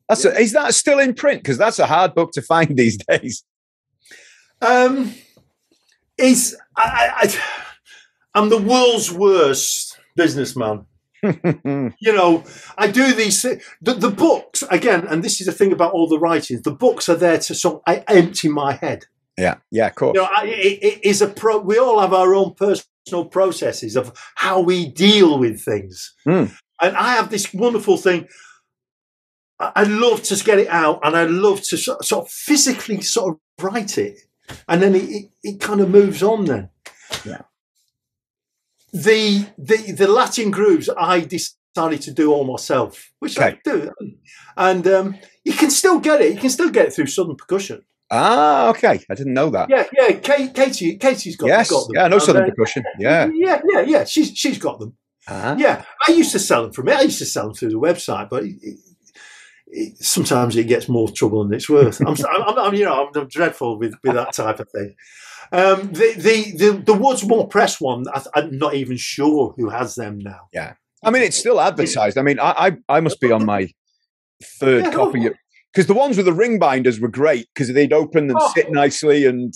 Is that still in print? Because that's a hard book to find these days. I'm the world's worst businessman. I do these the books again, and this is the thing about all the writings. The books are there to sort of empty my head. Yeah, of course. It is we all have our own personal processes of how we deal with things. And I have this wonderful thing. I love to get it out, and I love to sort of physically sort of write it, and then it kind of moves on. Then, yeah. The Latin Grooves I decided to do all myself, which I do, and you can still get it. You can still get it through Southern Percussion. Ah, okay. I didn't know that. Yeah. Katie's got them. Yeah, I know Southern Percussion. Yeah. She's got them. Yeah, I used to sell them from it. I used to sell them through the website, but sometimes it gets more trouble than it's worth. I'm dreadful with that type of thing. The Woodsmore Press one, I'm not even sure who has them now. Yeah, I mean it's still advertised. I mean, I must be on my third copy because the ones with the ring binders were great because they'd open and sit nicely and.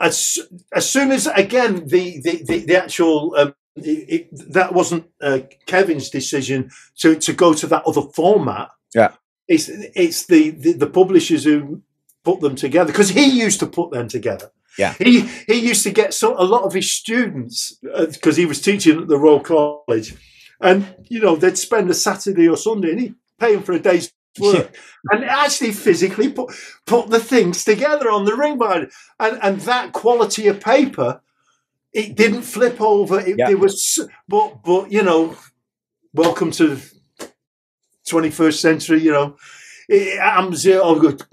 As soon as again the actual. That wasn't Kevin's decision to go to that other format. Yeah, it's the publishers who put them together because he used to put them together. Yeah, he used to get a lot of his students because he was teaching at the Royal College, and they'd spend a Saturday or Sunday and he'd pay them for a day's work and actually physically put the things together on the ring binder, and that quality of paper. It didn't flip over. It was, but welcome to 21st century.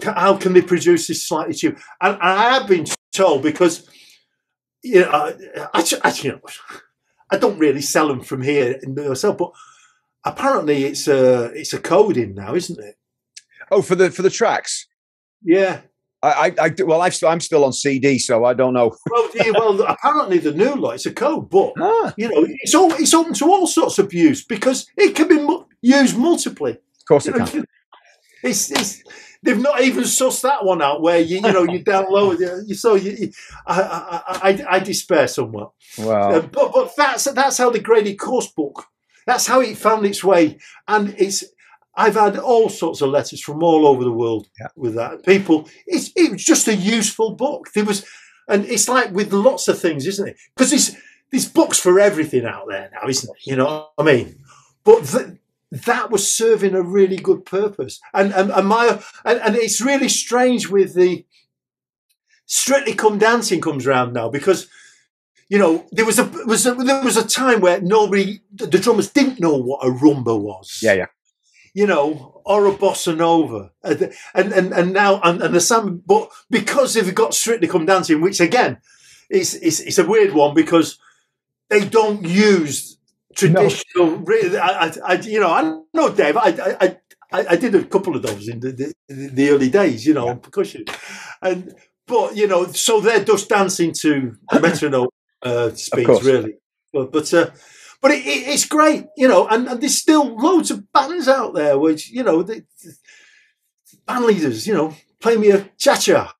How can they produce this slightly cheap? And I have been told because I don't really sell them from here myself, but apparently it's a code in now, isn't it? Oh, for the tracks. Yeah. I'm still on CD, so I don't know. Well, apparently the new lot it's a code, but it's open to all sorts of use because it can be used multiply. Of course, it can. They've not even sussed that one out where you download it. So I despair somewhat. Wow. But that's how the graded course book That's how it found its way. And I've had all sorts of letters from all over the world with that. People, it was just a useful book. And it's like with lots of things, isn't it? Because there's books for everything out there now, isn't it? You know what I mean? But that was serving a really good purpose. And it's really strange with the Strictly Come Dancing comes around now, because you know there was a time where the drummers didn't know what a rumba was. Yeah. You know, or a bossa nova, and now the samba. But because they've got Strictly Come Dancing, which again, it's a weird one because they don't use traditional. No. I know, Dave. I did a couple of those in the early days, you know, on percussion, but you know, so they're just dancing to metronome speeds, really. But it's great, you know, and there's still loads of bands out there which, you know, the band leaders, you know, play me a cha-cha.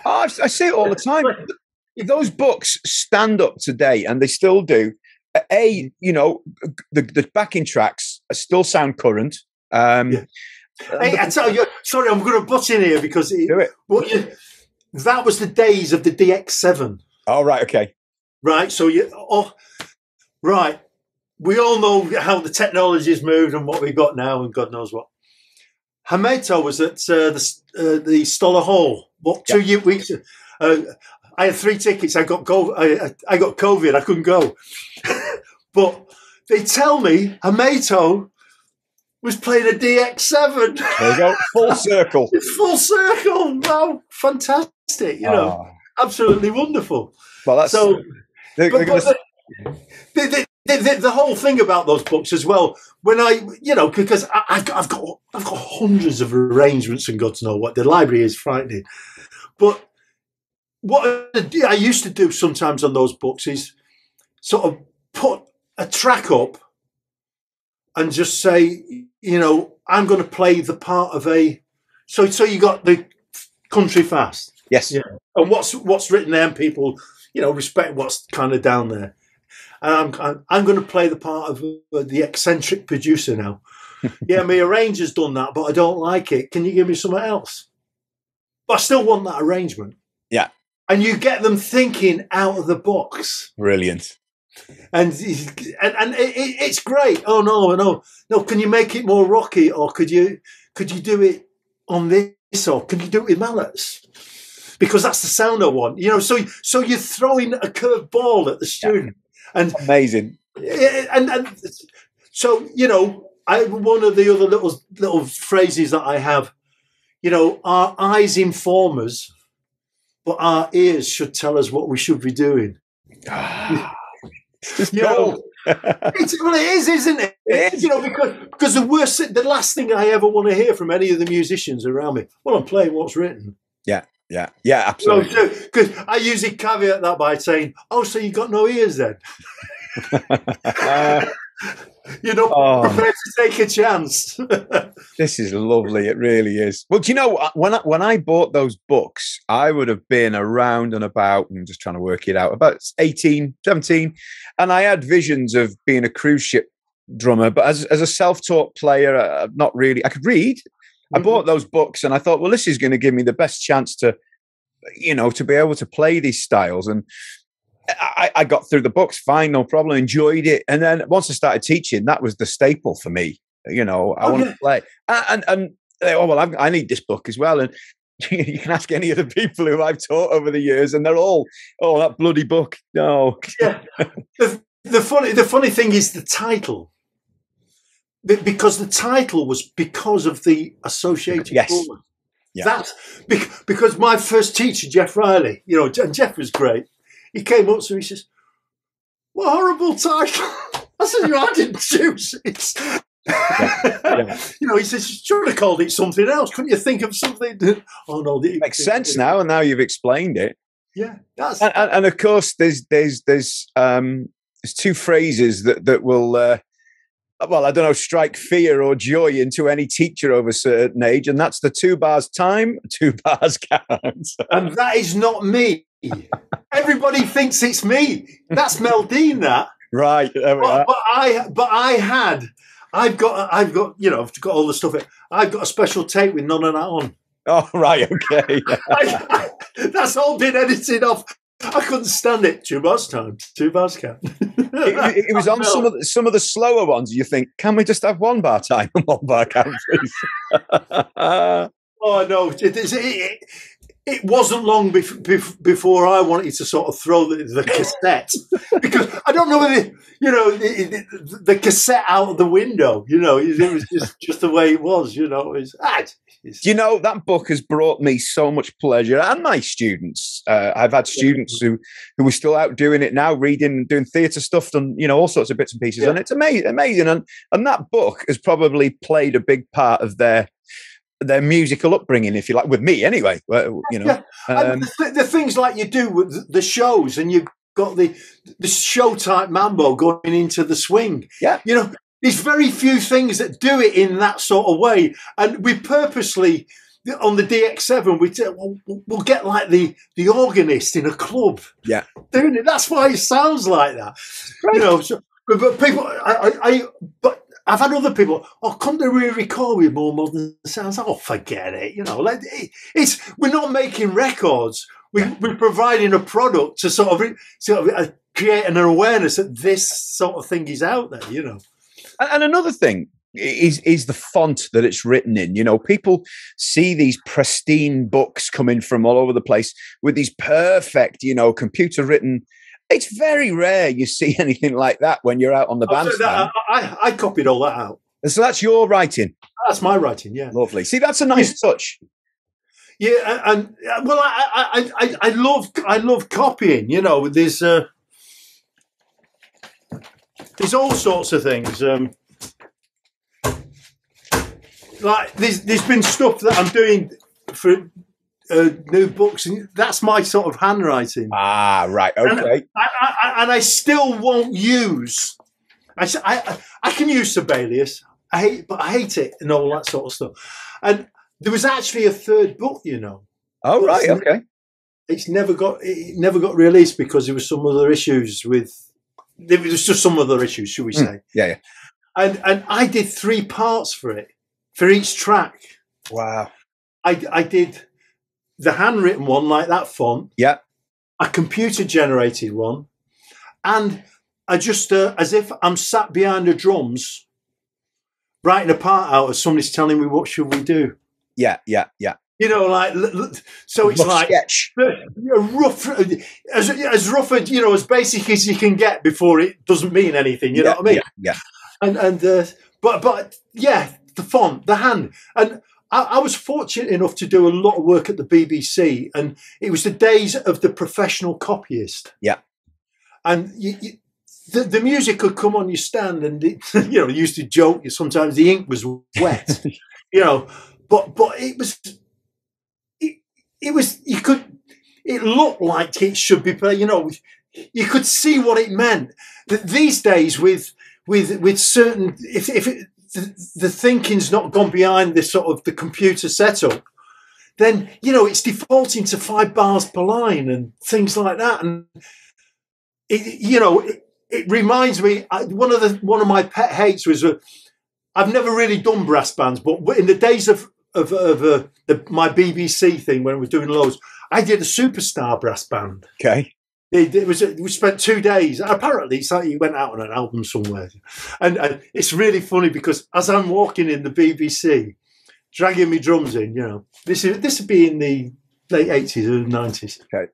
Oh, I say it all the time. Those books stand up today, and they still do. You know, the backing tracks still sound current. Hey, I tell you, sorry, I'm going to butt in here because that was the days of the DX7. Oh, right, okay. Right, so right. We all know how the technology has moved and what we've got now, and God knows what. Hameto was at the Stoller Hall. What 2 weeks? I had 3 tickets. I got COVID. I couldn't go. But they tell me Hameto was playing a DX7. There you go. Full circle. It's full circle. Wow, fantastic! You know, absolutely wonderful. Well, that's so. The whole thing about those books as well, when because I've got hundreds of arrangements and God knows what, the library is frightening. But what I used to do sometimes on those books is sort of put a track up and just say, you know, I'm going to play the part of so you got the country fast. Yes. Yeah. And what's written there, and people, you know, respect what's kind of down there. And I'm going to play the part of the eccentric producer now. Yeah, my arranger's done that, but I don't like it. Can you give me something else? But I still want that arrangement. Yeah. And you get them thinking out of the box. Brilliant. And it's great. Oh no! Can you make it more rocky, or could you do it on this, or can you do it with mallets? Because that's the sound I want. You know, so you're throwing a curved ball at the student. Yeah. And amazing. And so, you know, one of the other little phrases that I have, you know, our eyes inform us, but our ears should tell us what we should be doing. Just go. Well, it is, isn't it? It is. You know, because the last thing I ever want to hear from any of the musicians around me, well, I'm playing what's written. Yeah, absolutely. Because I usually caveat that by saying, "Oh, so you got no ears then?" You're not prepared to take a chance. This is lovely. It really is. Well, do you know, when I bought those books, I would have been around and about, I'm just trying to work it out, about 18, 17. And I had visions of being a cruise ship drummer. But as a self-taught player, not really. I could read. I bought those books and I thought, well, this is going to give me the best chance to, you know, to be able to play these styles. And I got through the books fine, no problem, enjoyed it. And then once I started teaching, that was the staple for me. You know, I want to play. And I need this book as well. And you can ask any of the people who I've taught over the years, and they're all, that bloody book. No. Yeah. The funny thing is the title. Because the title was because of the associated word. Yeah. That's because my first teacher, Geoff Riley, you know, and Geoff was great. He came up to me, he says, "What a horrible title." I said, "I didn't choose it." You know, he says, "You should have called it something else. Couldn't you think of something?" Oh no, it makes sense now, and now you've explained it. Yeah, and of course, there's two phrases that will. Well, I don't know, strike fear or joy into any teacher over a certain age, and that's the 2 bars time, 2 bars count. And that is not me. Everybody thinks it's me. That's Mel Dean, that. Right. I've got, you know, I've got all the stuff. I've got a special tape with none of that on. Oh, right. Okay. That's all been edited off. I couldn't stand it. Too much time. Too much time. It was on some of the slower ones. You think, can we just have one bar time and one bar count, please? Oh no! It wasn't long before I wanted to sort of throw the cassette, because I don't know whether, you know, the cassette out of the window. You know, it was just the way it was. You know, you know, that book has brought me so much pleasure, and my students. I've had students who are still out doing it now, reading and doing theatre stuff, and, you know, all sorts of bits and pieces. Yeah. And it's amazing. And that book has probably played a big part of their musical upbringing, if you like, with me anyway. You know, the things like you do with the shows, and you've got the show type mambo going into the swing. Yeah, you know. There's very few things that do it in that sort of way, and we purposely, on the DX7, we'll get like the organist in a club, yeah, doing it. That's why it sounds like that, right. You know. So, but people, but I've had other people. Oh, come to re-record with more modern sounds. Oh, forget it. You know, like we're not making records. We're providing a product to sort of create an awareness that this sort of thing is out there. You know. And another thing is the font that it's written in. You know, people see these pristine books coming from all over the place with these perfect, you know, computer written. It's very rare you see anything like that when you're out on the bandstand. I copied all that out. So that's your writing? That's my writing, yeah. Lovely. See, that's a nice touch. Yeah, and well, I love copying. You know, there's all sorts of things. Like there's been stuff that I'm doing for new books, and that's my sort of handwriting. Ah, right, okay. And I still won't use. I can use Sibelius. I hate it and all that sort of stuff. And there was actually a third book, you know. Oh, right, okay. It never got released because there was some other issues with. There was just some other issues, should we say? Yeah. And I did 3 parts for it, for each track. Wow. I did the handwritten one, like that font. Yeah. A computer generated one, and I just as if I'm sat behind the drums, writing a part out as somebody's telling me what should we do. Yeah. You know, like, so it's like sketch. Rough, as rough, you know, as basic as you can get before it doesn't mean anything. You know what I mean? Yeah. But yeah, the font, the hand, and I was fortunate enough to do a lot of work at the BBC, and it was the days of the professional copyist. Yeah, and the music could come on your stand, and you know, you used to joke sometimes the ink was wet, you know, but it was. It looked like it should be played, you know, you could see what it meant. These days with certain, if the thinking's not gone behind this sort of the computer setup, then, you know, it's defaulting to 5 bars per line and things like that. And it reminds me, one of my pet hates was, I've never really done brass bands, but in the days of my BBC thing when we were doing loads, I did a superstar brass band. Okay. We spent 2 days. Apparently, he went out on an album somewhere, and it's really funny because as I'm walking in the BBC, dragging me drums in, you know, this would be in the late 80s or 90s. Okay.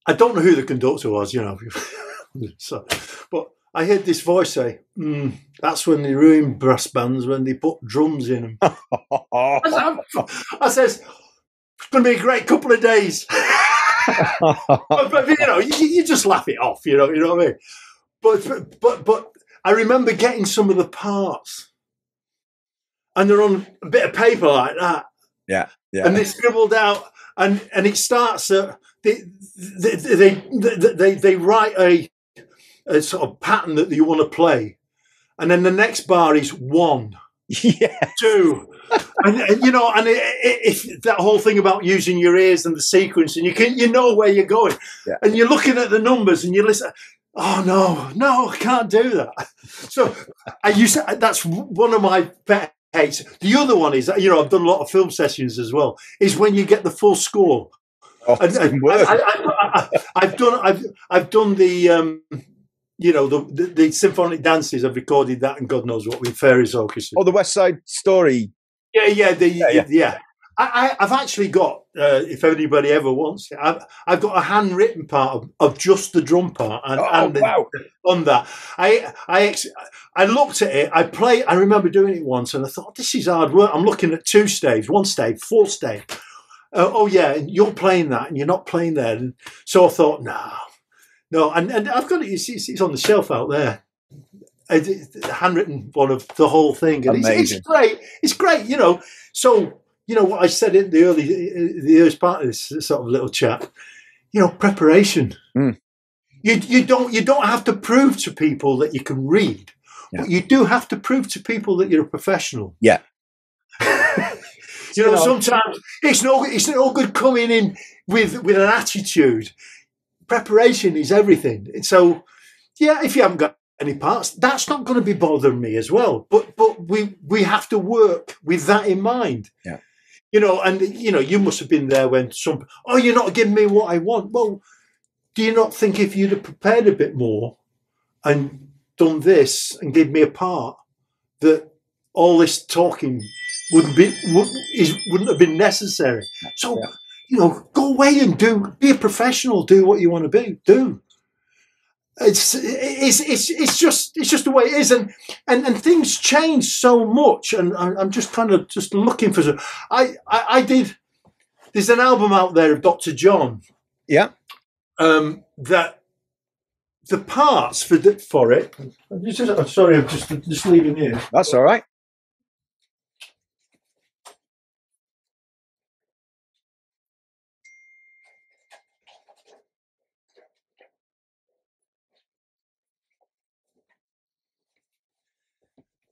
I don't know who the conductor was, you know, but I heard this voice say, "That's when they ruin brass bands, when they put drums in them." I says, "It's going to be a great couple of days." but you know, you just laugh it off, you know what I mean. But I remember getting some of the parts, and they're on a bit of paper like that. Yeah. And they scribbled out, and it starts at they write a sort of pattern that you want to play, and then the next bar is 1, 2, and you know, and if that whole thing about using your ears and the sequence, and you know where you're going, and you're looking at the numbers and you listen, oh no, I can't do that. So I used to, that's one of my pet hates. The other one is, you know, I've done a lot of film sessions as well, is when you get the full score. Oh, And I've done the you know, the symphonic dances. I've recorded that, and God knows what with Fairies Orchestra. Oh, the West Side Story. Yeah. I've actually got, if anybody ever wants it, I've got a handwritten part of just the drum part, and wow. on that, I looked at it. I remember doing it once, and I thought, this is hard work. I'm looking at 2 staves, 1 stave, 4 stave. Oh yeah, and you're playing that, and you're not playing there. And so I thought, no, and I've got it. It's on the shelf out there. A handwritten one of the whole thing, and it's great. It's great, you know. So you know what I said in the early part of this sort of little chat. You know, preparation. Mm. You don't have to prove to people that you can read, but you do have to prove to people that you're a professional. Yeah. You know, sometimes it's no good coming in with an attitude. Preparation is everything. So, yeah, if you haven't got any parts, that's not going to be bothering me as well. But we have to work with that in mind. Yeah. You know, and you know, you must have been there when you're not giving me what I want. Well, do you not think if you'd have prepared a bit more and done this and give me a part, that all this talking wouldn't have been necessary? So, you know, go away and be a professional. Do what you want to be. Do. It's just the way it is, and things change so much, and I'm just kind of just looking for some. There's an album out there of Dr. John. Yeah. That the parts for it. I'm sorry, I'm just leaving here. That's all right.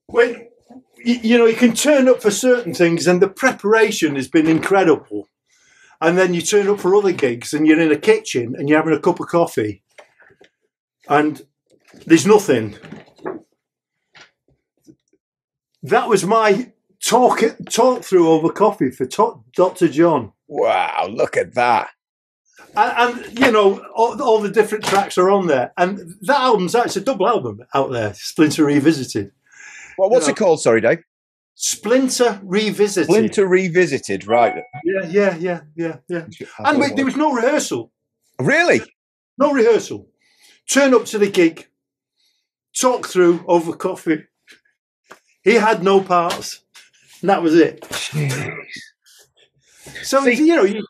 When you know, you can turn up for certain things, and the preparation has been incredible. And then you turn up for other gigs, and you're in a kitchen, and you're having a cup of coffee, and there's nothing. That was my talk through over coffee for Dr. John. Wow, look at that. And you know, all the different tracks are on there, and that album's it's a double album out there, Splinter Revisited. Well, what's it called? Sorry, Dave. Splinter Revisited. Splinter Revisited, right? Yeah. And there was no rehearsal. Really? No rehearsal. Turn up to the gig, talk through over coffee. He had no parts, and that was it. Jeez. So you know, you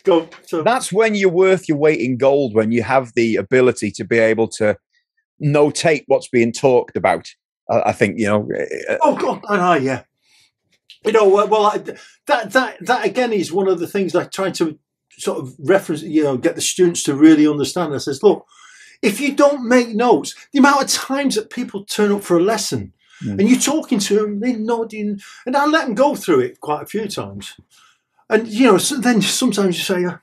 go. So that's when you're worth your weight in gold. When you have the ability to be able to notate what's being talked about. I think, you know. Oh God, yeah. You know, well, that again is one of the things I try to sort of reference. You know, get the students to really understand. I says, look, if you don't make notes, the amount of times that people turn up for a lesson and you're talking to them, they're nodding, and I let them go through it quite a few times. And you know, so then sometimes you say, "Are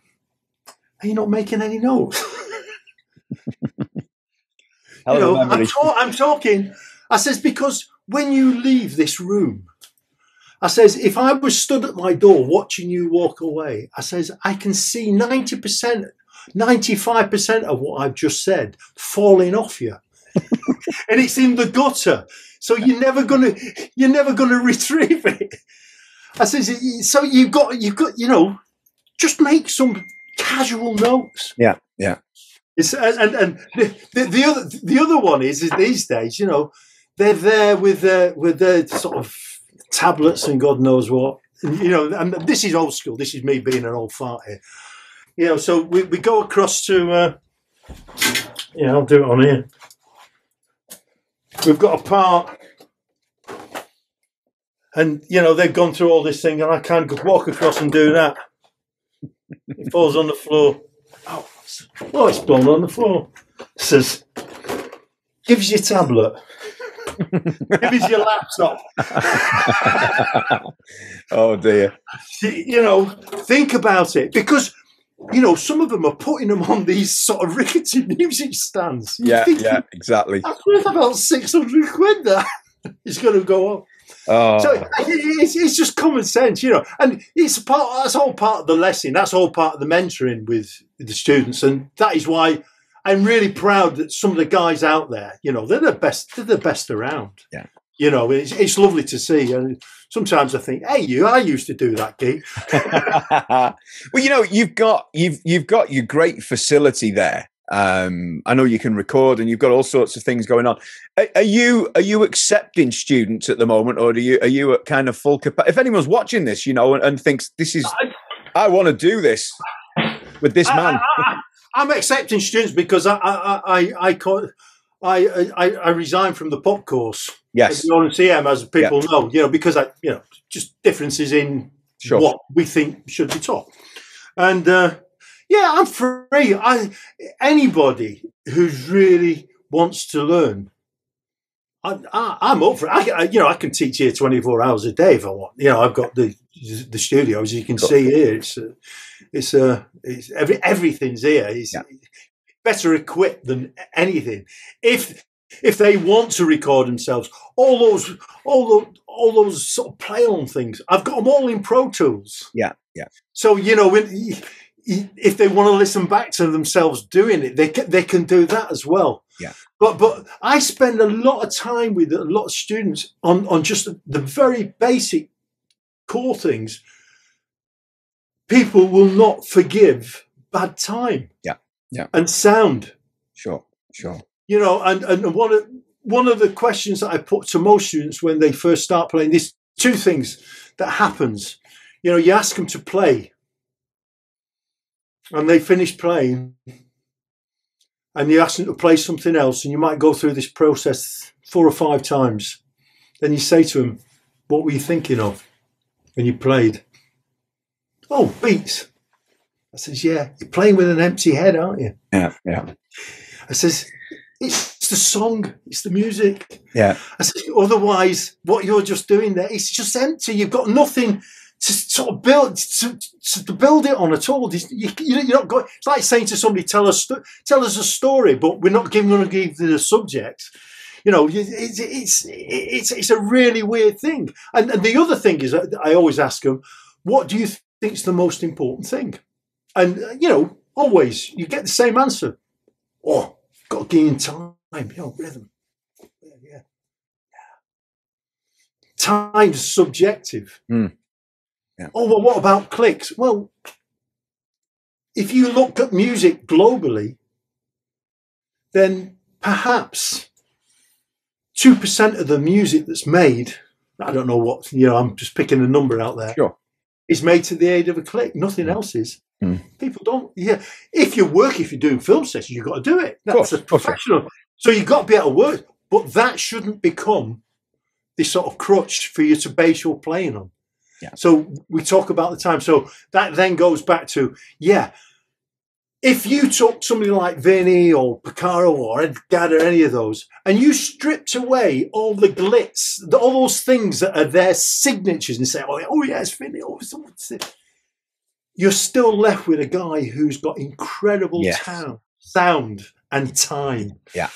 you not making any notes?" You know, I'm talking. I says, because when you leave this room, I says, if I was stood at my door watching you walk away, I says, I can see 90%, 95% of what I've just said falling off you. And it's in the gutter. So you're never gonna retrieve it. I says, so you've got, you know, just make some casual notes. Yeah. It's, and the other one is these days, you know, they're there with their sort of tablets and God knows what. And, you know, and this is old school. This is me being an old fart here. You know, so we go across to, I'll do it on here. We've got a part, and, you know, they've gone through all this thing, and I can't walk across and do that. It falls on the floor. Oh, it's blown on the floor. Says, give us your tablet. Give us your laptop. Oh, dear. You know, think about it. Because some of them are putting them on these sort of rickety music stands. Yeah, exactly. That's worth about 600 quid that is going to go on. Oh. So it's just common sense, and that's all part of the lesson. That's all part of the mentoring with the students. And that is why I'm really proud that some of the guys out there, they're the best around. Yeah. It's lovely to see. And sometimes I think, hey, I used to do that gig. Well, you've got your great facility there. I know you can record, and you've got all sorts of things going on. Are you accepting students at the moment, or are you at kind of full capacity? If anyone's watching this, and thinks this is, I want to do this with this man. I'm accepting students because I resigned from the pop course. Yes, at the RCM, as people know, because just differences in what we think should be taught, and I'm free. Anybody who's really wants to learn, I'm up for it. I can teach here 24 hours a day if I want. I've got the studio, as you can see here. It's everything's here. It's better equipped than anything. If they want to record themselves, all those sort of play on things, I've got them all in Pro Tools. Yeah. So if they want to listen back to themselves doing it, they can do that as well. Yeah. But I spend a lot of time with a lot of students on just the very basic core things. People will not forgive bad time. Yeah. And sound. Sure. And one of the questions that I put to most students when they first start playing, there's two things that happens. You ask them to play, and they finish playing, and you ask them to play something else, and you might go through this process 4 or 5 times. Then you say to them, what were you thinking of when you played? Oh, beats. I says, yeah, you're playing with an empty head, aren't you? Yeah. I says, it's the song, it's the music. Yeah. I says, otherwise, what you're just doing there, it's just empty. You've got nothing to sort of build to build it on at all. You're not going. It's like saying to somebody, "Tell us a story," but we're not going to give you the subject. It's a really weird thing. And the other thing is, I always ask them, "What do you think is the most important thing?" And always you get the same answer. Oh, got to gain time. Rhythm. Yeah. Time's subjective. Mm. Yeah. Oh, well, what about clicks? Well, if you look at music globally, then perhaps 2% of the music that's made, I don't know what, I'm just picking a number out there, sure, is made to the aid of a click. Nothing else is. Mm. People don't, if you're doing film sessions, you've got to do it. That's a professional. So you've got to be able to work, but that shouldn't become this sort of crutch for you to base your playing on. Yeah. So we talk about the time. So that then goes back to, if you took somebody like Vinny or Picaro or Ed Gadd or any of those, and you stripped away all the glitz, all those things that are their signatures, and say, oh yeah, it's Vinny, you're still left with a guy who's got incredible sound and time. Yeah.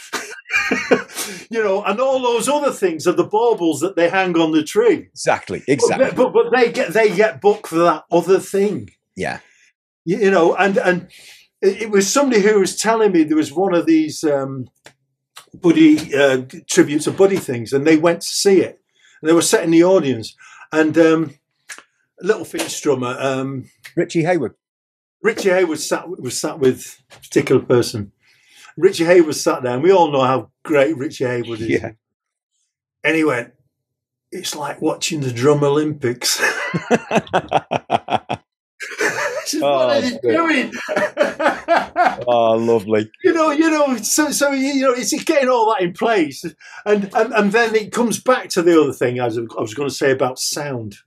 And all those other things are the baubles that they hang on the tree. Exactly. But they get booked for that other thing. Yeah. And it was somebody who was telling me there was one of these Buddy tributes to Buddy things, and they went to see it, and they were sat in the audience, and little finger strummer Richie Hayward was sat with a particular person. Richie Hayward sat there, and we all know how great Richie Hayward is. Yeah. And he went, it's like watching the Drum Olympics. What are you doing? Oh, lovely. So it's getting all that in place. And then it comes back to the other thing, as I was going to say about sound.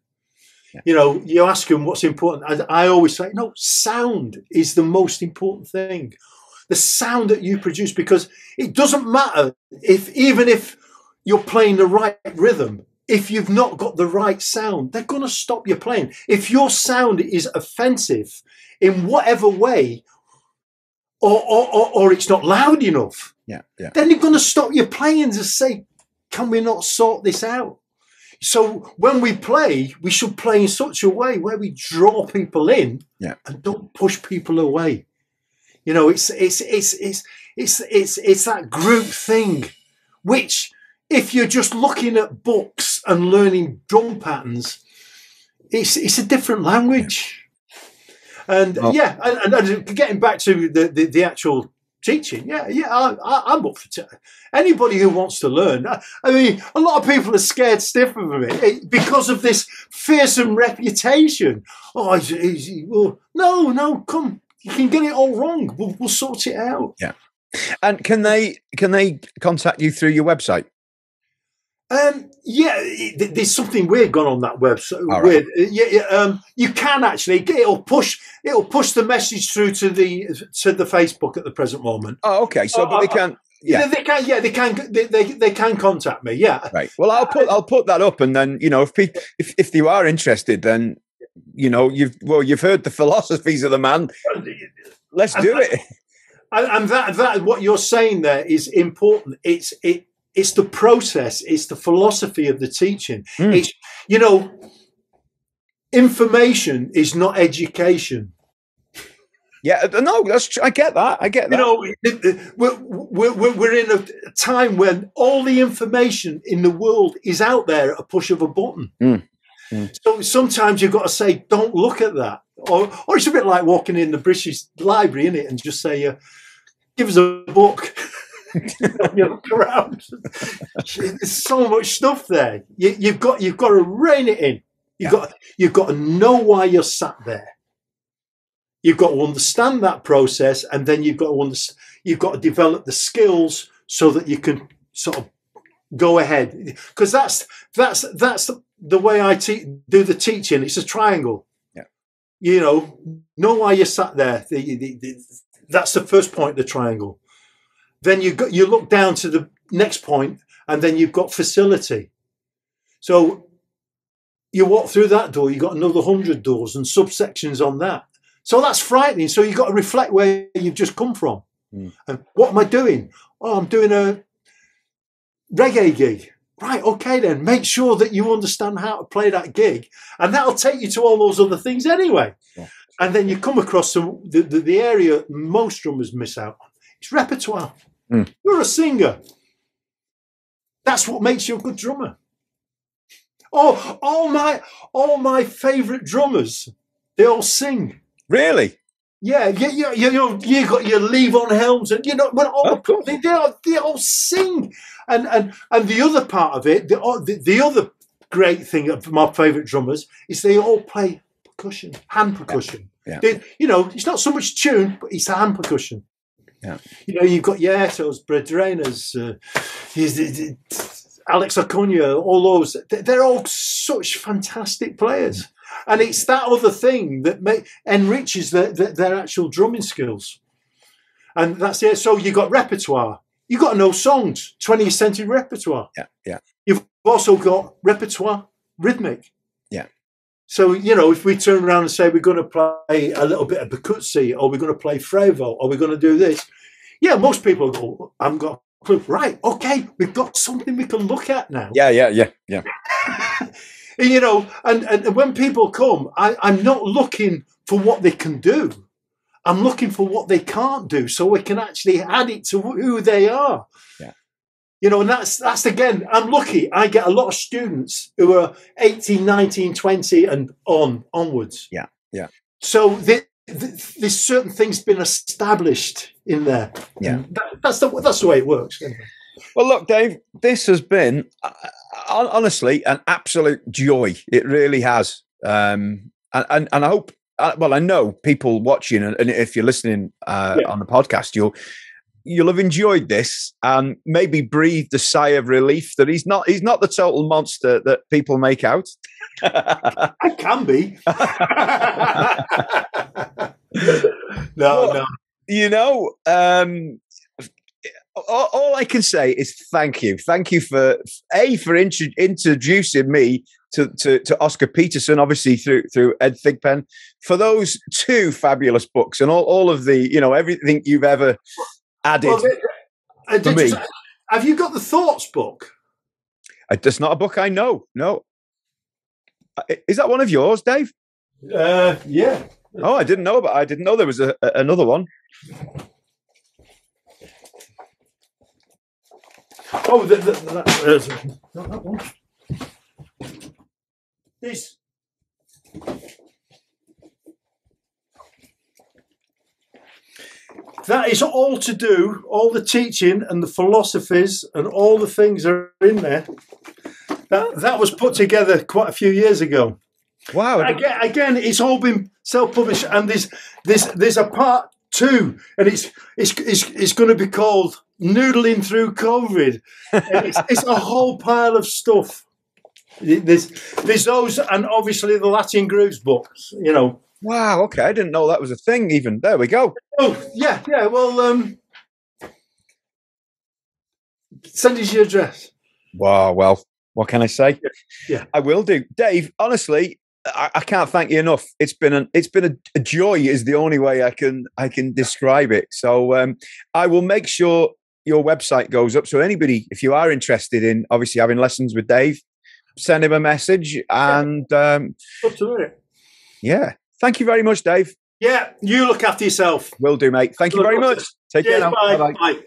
Yeah. You ask them what's important. I always say, no, sound is the most important thing. The sound that you produce, because it doesn't matter even if you're playing the right rhythm, if you've not got the right sound, they're going to stop you playing. If your sound is offensive in whatever way, or it's not loud enough, yeah. then they're going to stop you playing and say, can we not sort this out? So when we play, we should play in such a way where we draw people in and don't push people away. You know, it's that group thing, which if you're just looking at books and learning drum patterns, it's a different language. And and getting back to the actual teaching, I'm up for anybody who wants to learn. I mean, a lot of people are scared stiff of it because of this fearsome reputation. Oh, no, come, you can get it all wrong. We'll sort it out. Yeah. And can they contact you through your website? There's something weird gone on that website. Right. Weird. You can actually. It'll push the message through to the Facebook at the present moment. Oh, okay. So, but they can. Yeah, they can. Yeah, they can. They can contact me. Yeah. Right. Well, I'll put that up, and then if you are interested, then you've heard the philosophies of the man. Let's do it. And that what you're saying there is important. It's the process. It's the philosophy of the teaching. It's, information is not education. Yeah, no, I get that. We're in a time when all the information in the world is out there at a push of a button. So sometimes you've got to say, don't look at that. Or it's a bit like walking in the British Library, isn't it? And just say, give us a book. Look around. There's so much stuff there. You've got to rein it in. You've got to know why you're sat there. You've got to understand that process, and then you've got to develop the skills so that you can sort of go ahead. Because that's the way I do the teaching. It's a triangle. Yeah. Know why you're sat there. That's the first point of the triangle. Then you look down to the next point, and then you've got facility. So you walk through that door, you've got another 100 doors and subsections on that. So that's frightening. So you've got to reflect where you've just come from. And what am I doing? Oh, I'm doing a reggae gig. Right, okay then. Make sure that you understand how to play that gig. And that'll take you to all those other things anyway. Yeah. And then you come across the area most drummers miss out on. It's repertoire. You're a singer. That's what makes you a good drummer. Oh, all my favourite drummers, they all sing. Really? Yeah. You got your Levon Helms, and they all sing. And the other part of it, the other great thing of my favourite drummers is they all play percussion, hand percussion. Yeah. It's not so much tune, but it's hand percussion. Yeah. You've got your Apitos, Bredrenas, Alex Acuna, all those. They're all such fantastic players. And it's that other thing that enriches their actual drumming skills. And that's it. So you've got repertoire. You've got to know songs, 20th century repertoire. Yeah. You've also got repertoire rhythmic. Yeah. So, if we turn around and say we're going to play a little bit of Percussion, or we're going to play Frevo, or we're going to do this, most people go, I haven't got a clue. Right, okay, we've got something we can look at now. Yeah. And when people come, I'm not looking for what they can do. I'm looking for what they can't do, so we can actually add it to who they are. Yeah. And that's again, I'm lucky. I get a lot of students who are 18, 19, 20 and onwards. Yeah. So there's certain things been established in there. Yeah. That's the way it works. Well, look, Dave, this has been honestly an absolute joy. It really has. And I hope, I know people watching, and if you're listening on the podcast, you'll have enjoyed this and maybe breathed a sigh of relief that he's not the total monster that people make out. I can be. No. all I can say is thank you. Thank you for introducing me to Oscar Peterson, obviously through Ed Thigpen, for those 2 fabulous books and all of the, everything you've ever added for me. Have you got the Thoughts book? It's not a book I know. No. Is that one of yours, Dave? Yeah. Oh, I didn't know there was another one. Oh, not that one. This. That is all to do, all the teaching and the philosophies and all the things are in there. That was put together quite a few years ago. Wow! Again, it's all been self-published, and there's a part 2, and it's going to be called Noodling Through COVID. It's a whole pile of stuff. There's those, and obviously the Latin Grooves books. Wow. Okay, I didn't know that was a thing. Even there we go. Oh yeah. Well, send us your address. Wow. Well, what can I say? Yeah, I will do, Dave. Honestly, I can't thank you enough. It's been a joy. Is the only way I can describe it. So I will make sure your website goes up. So anybody, if you are interested in obviously having lessons with Dave, send him a message. And yeah, thank you very much, Dave. Yeah, you look after yourself. Will do, mate. Thank you very much. Take care now. Bye. Bye-bye. Bye.